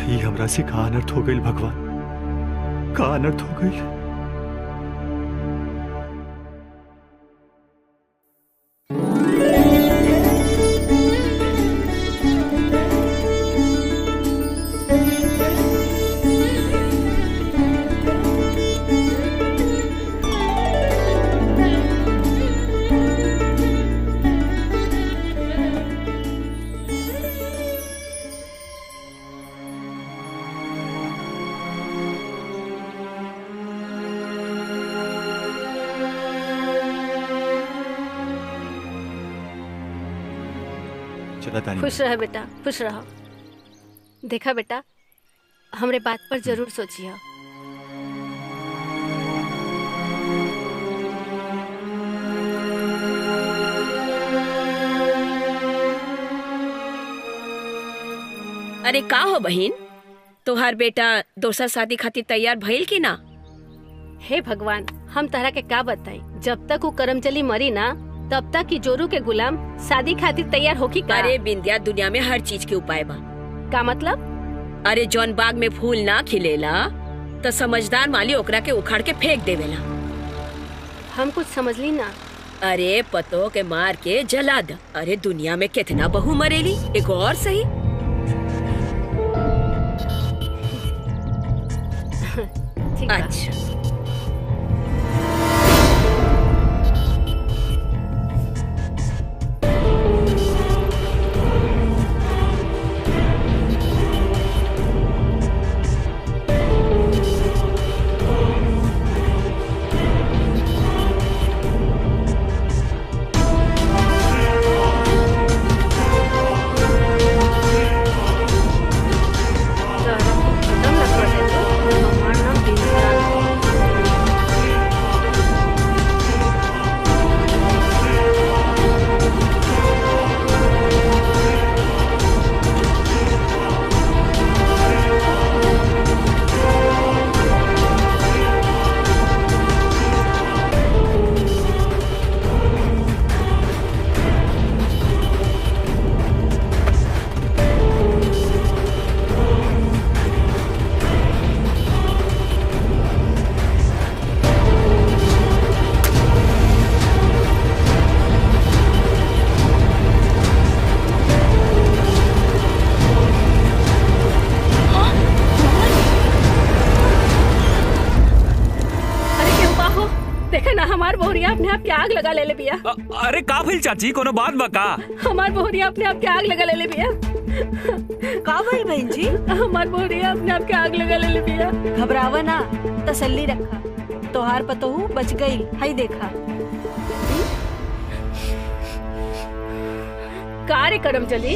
ये हमरा से का अनर्थ हो गई भगवान, का अनर्थ हो गई। चला तानी खुश रह बेटा, खुश रहो। देखा बेटा, हमरे बात पर जरूर सोचिए। अरे का हो बहिन, तोहार बेटा दोसर शादी खातिर तैयार भइल की ना? हे भगवान, हम तहरा के का बताई। जब तक वो करमचली मरी ना तब तक की जोरू के गुलाम शादी खातिर तैयार होकी का? अरे बिंदिया, दुनिया में हर चीज के उपाय बा। का मतलब? अरे जौन बाग में फूल ना खिलेला तो समझदार माली ओकरा के उखाड़ के फेंक देवेला। हम कुछ समझली ना। अरे पतो के मार के जला द। अरे दुनिया में कितना बहू मरेली, एक और सही। अच्छा अपने आप के आग लगा ले बिया। अरे का भइल चाची, कोनो बात बा का? हमार बोहरिया अपने आप के आग लगा ले बिया। का भइल बहन जी? हमार बोहरिया अपने आप के आग लगा ले बिया। घबरावा ना, तसल्ली रखा। तोहार पतोहू बच गई, हाई देखा। कार्य करम चली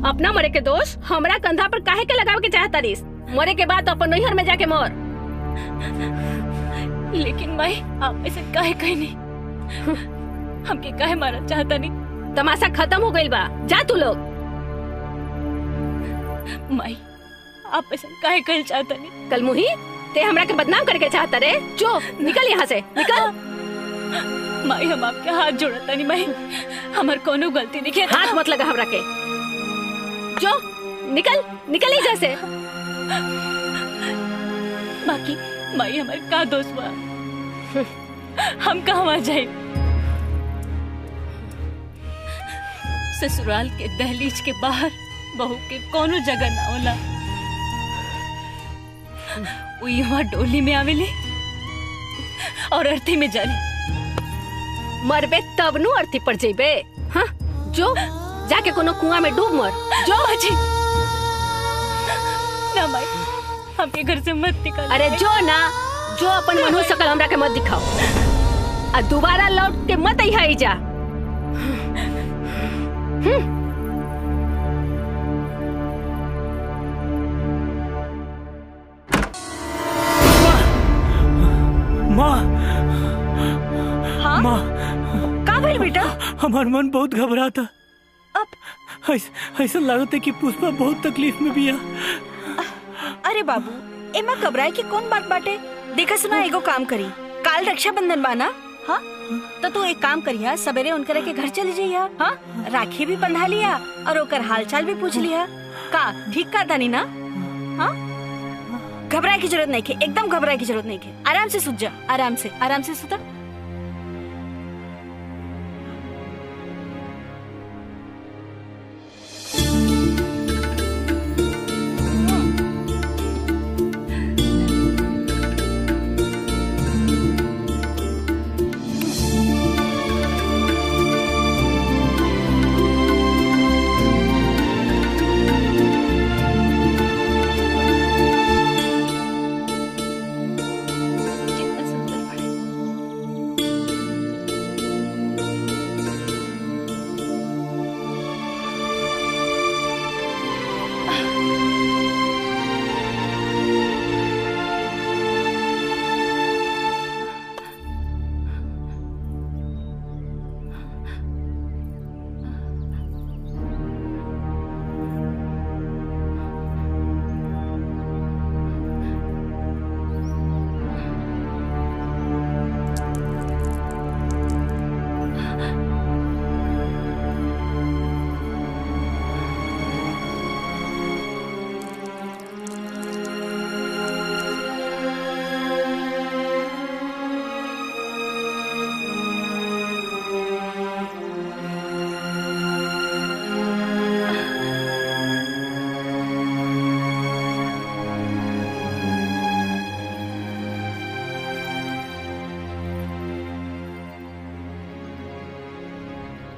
अपना मरे के दोष हमरा कंधा पर काहे के लगावे के चाहता रिस? मरे के बाद अपन नैहर में जाके मर। लेकिन माई, आप ऐसे काहे कहनी? हमके काहे मारा चाहता नहीं? तमाशा खत्म हो गइल बा, जा तू लोग। माई, आप ऐसे काहे कहल चाहता नहीं? कल मुही ते हमरा के बदनाम करके चाहता रे? जो निकल यहाँ से, निकल। माई, हम आपके हाथ जोड़ता नहीं माई, हमार कोनो गलती नहीं है। हाथ मत लगा हमरा के, जो निकल निकल ही जैसे। बाकी माई हमारे का दोस्त बा, हम कहाँ जाए? ससुराल के दहलीज के बाहर बहू के कोनो जगह ना होला। वो यहाँ डोली में आवेले और अर्थी में जाली। मरबे तब नु अर्थी पर जेबे। हाँ, जो जाके कोनो कुआं में डूब मर। जो बाजी ना माई, हमके घर से मत निकाल। अरे जो ना, जो अपन मनहू सकल हमरा के मत दिखाओ और दोबारा लौट के मत आई जा। माँ, हाँ? माँ, का भइल बेटा? हमार मन बहुत घबराता। ऐसा लागत है कि पुष्पा बहुत तकलीफ में बिया। अरे बाबू, एमा घबराए की कौन बात बाटे? देखा सुना एगो काम करी, काल रक्षाबंधन बा ना? हाँ, तो तू एक काम करिया, सवेरे उनकरे के घर चली जाइया। हाँ, राखी भी बंधा लिया और ओकर हालचाल भी पूछ लिया। का ठीक का तानी ना? हाँ, घबराए की जरूरत नहीं के, एकदम घबराए की जरूरत नहीं के। आराम से सुत जा, आराम से सुता।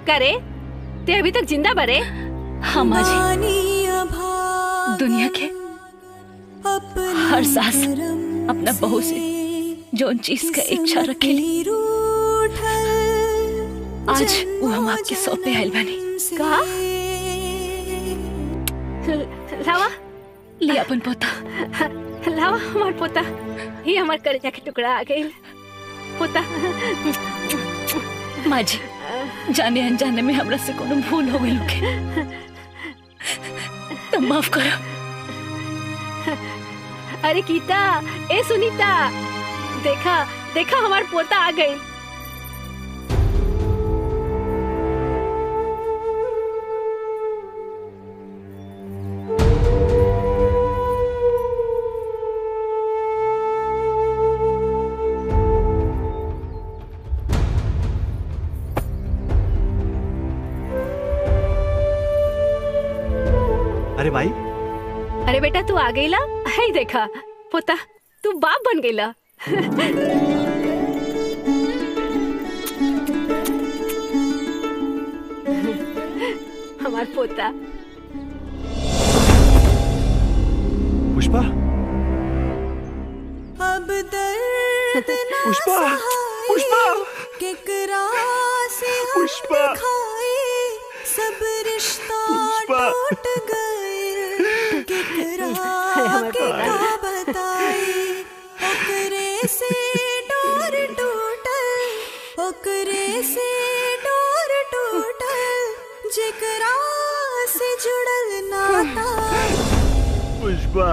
करे ते अभी तक जिंदा बरे? हाँ माँ जी, दुनिया के हर सास अपना बहू से जोन चीज का इच्छा रखेली, आज वो हम आपके सौंपे आयल बनी। कहा? लावा ले अपन पोता, लावा हमार पोता। ये हमार कलेजा के टुकड़ा आ गई पोता। माँ जी, जाने अनजाने में हमरा से कोनो भूल हो गई के तो माफ करो। अरे गीता, ए सुनीता, देखा देखा हमार पोता आ गई। अरे भाई, अरे बेटा तू आ गईला? है देखा पोता, तू बाप बन गईला। हमार पोता। पुष्पा, अब दर्द ना पुष्पा, पुष्पा, केकरा से हम पुष्पा, दिखाए, सब रिश्ता टूट गए, केकरा के का बताए, ओकरे से डोर टूटल, ओकरे से डोर टूटल, जेकरा से जुड़ल नाता। पुष्पा,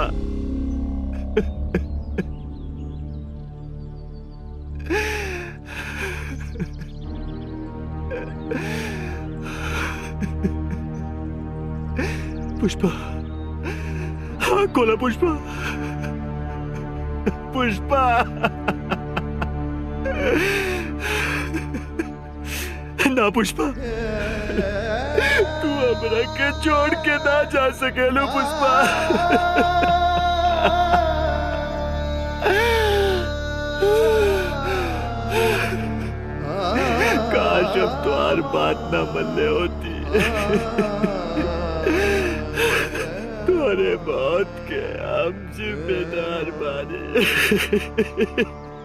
पुष्पा, हाँ खोला पुष्पा, पुष्पा, ना पुष्पा, तू हमरा के छोड़ के ना जा सकेलो पुष्पा। काश अब तो हर बात ना मनले होती। तुम्हारे मौत के हम जिम्मेदार बानी,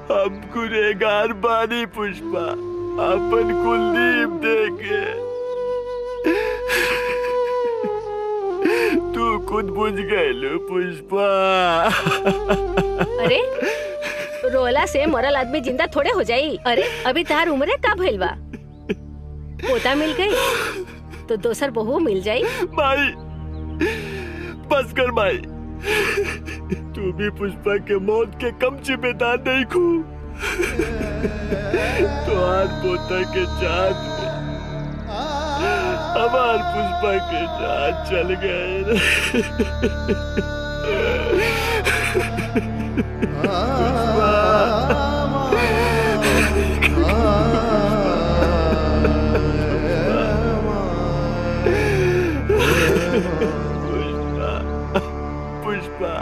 हम गुनहगार बानी पुष्पा, अपन कुलदीप देके तू खुद बुझ गए पुष्पा। अरे रोला से मरल आदमी जिंदा थोड़े हो जाई। अरे अभी तार उम्र का भइल बा, पोता मिल गई तो दोसर बहू मिल जाई। माई बस कर माई, तू भी पुष्पा के मौत के कम जिम्मेदार नहीं खू। तुम्हार पोता के जान में हमार पुष्पा के जान चल गए। पुष्पा,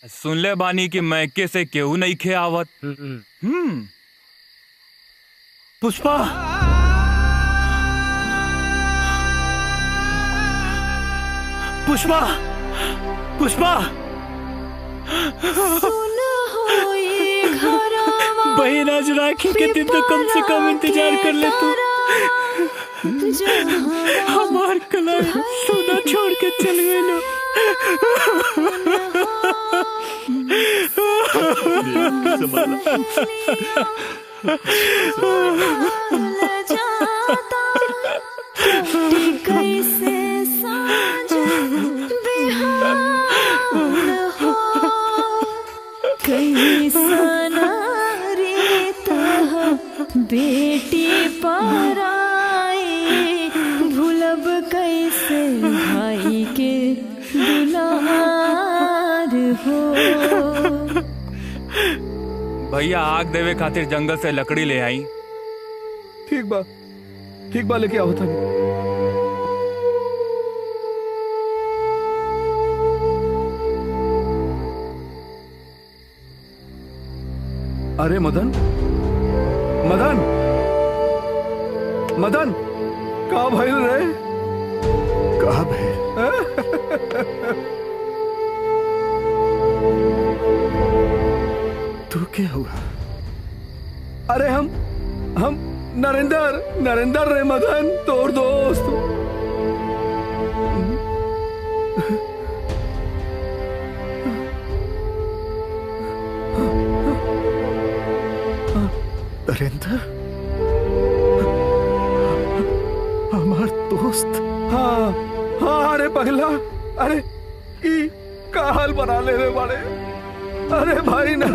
सुन ले बानी कि मैके से केहू नहीं खे आवत। पुष्पा, पुष्पा, पुष्पा, बहन आज राखी के दिन तो कम से कम इंतजार कर ले तू। हमार कला सोना छोड़ के चल गए लो। कैसे साँझ बिहान हो, कैसन बेटी पराई, भूलब कैसे भाई के दुलार हो। भैया आग देवे खातिर जंगल से लकड़ी ले आई। ठीक बा लेके आओ था। अरे मदन, मदन, मदन, का भइल रे? कहा भइल? तू क्या हुआ? अरे हम नरेंद्र रे मदन, तोर दोस्त। नरेंद्र, हमार दोस्त? हाँ हाँ, अरे पगला, अरे ई का हाल बना ले रे बड़े। अरे भाई ना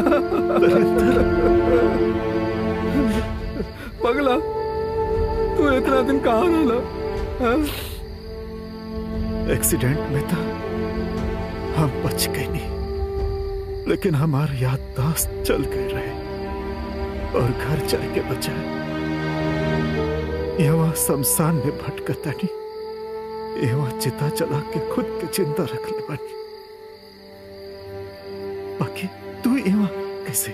पगला, तू इतना दिन कहाँ रहला? एक्सीडेंट में था, हम बच गए नहीं, लेकिन हमारी याददाश्त चल गए रहे और घर जाके बचा। यहाँ शमशान में भटकता नहीं, यहाँ चिता जला के खुद के जिंदा रख ले बनी। बाकी तू यहाँ कैसे?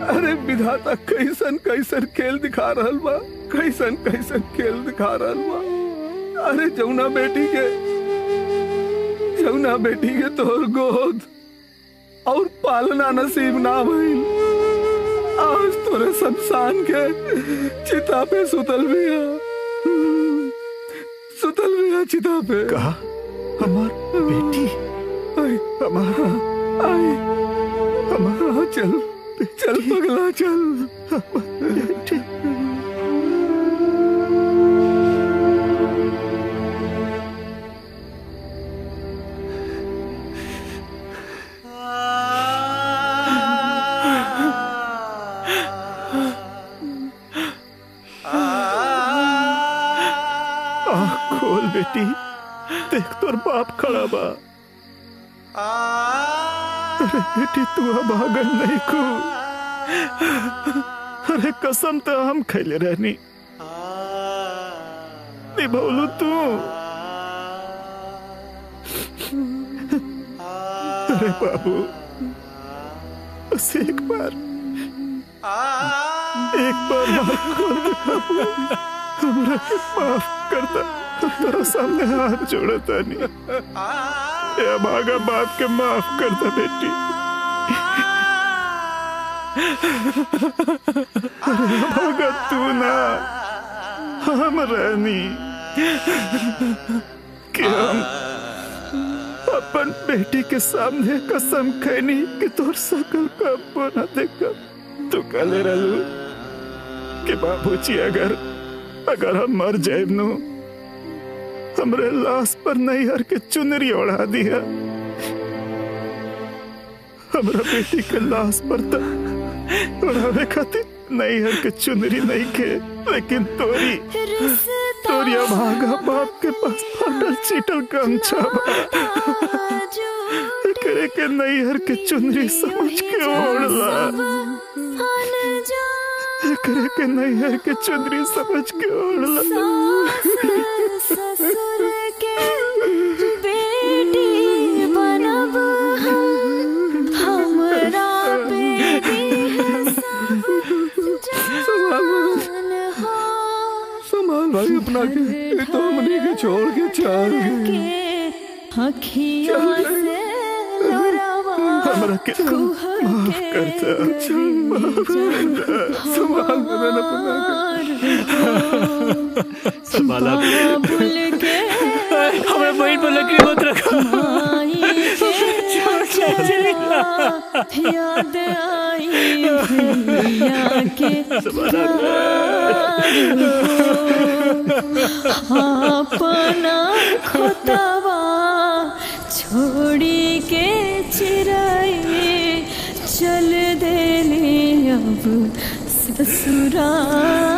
अरे विधाता कैसन कैसन खेल दिखा रहल बा, कैसन कैसन खेल दिखा रहल बा। अरे जौना बेटी के तोर गोद और पालना नसीब ना भइल, आज तोरे शमशान के चिता पे सुतल बिया चिता पे। कहा हमार बेटी? हमारा चल पगला, चल। बेटी खोल बेटी, देख तोर बाप खड़ा बा। अरे बेटी, तू अब भागल नहीं को। अरे कसम तो हम खैले रहनी, निभौलू तू। अरे बाबू, बस एक बार हमरा के माफ कर दा। तेरा सामने हाथ जोड़ता नहीं, ये भागा बाप के माफ कर दा बेटी। अरे भागा तू ना, हम रहनी कि हम अपन बेटी के सामने कसम खैनी कि तोर सकल का न देखा। तू कहले रहलू कि बाबूजी अगर हम मर जाए नु, हमरे लाश पर नैहर के चुनरी ओढ़ा दिया। हमरा बेटी के लाश पर तो ओढ़ावे खातिर नैहर के चुनरी नहीं के, लेकिन तोरी भागा बाप के पास फाटल चीटल गमछा करे के नैहर के चुनरी समझ के ओढ़ला। करे के नैहर के चुनरी समझ के ओढ़ला। ससुर के बेटी बनब हमरा बेटी संभाल भाई अपना के, तो हमने के छोड़ के चल गए। हमरा के माफ करता, संभाल बदन अपना संभाला। हमें वहीं पर लकड़ी मत रखो। याद आई भैया के अपना खोतवा छोड़ी के चिराई चल देली अब ससुराल।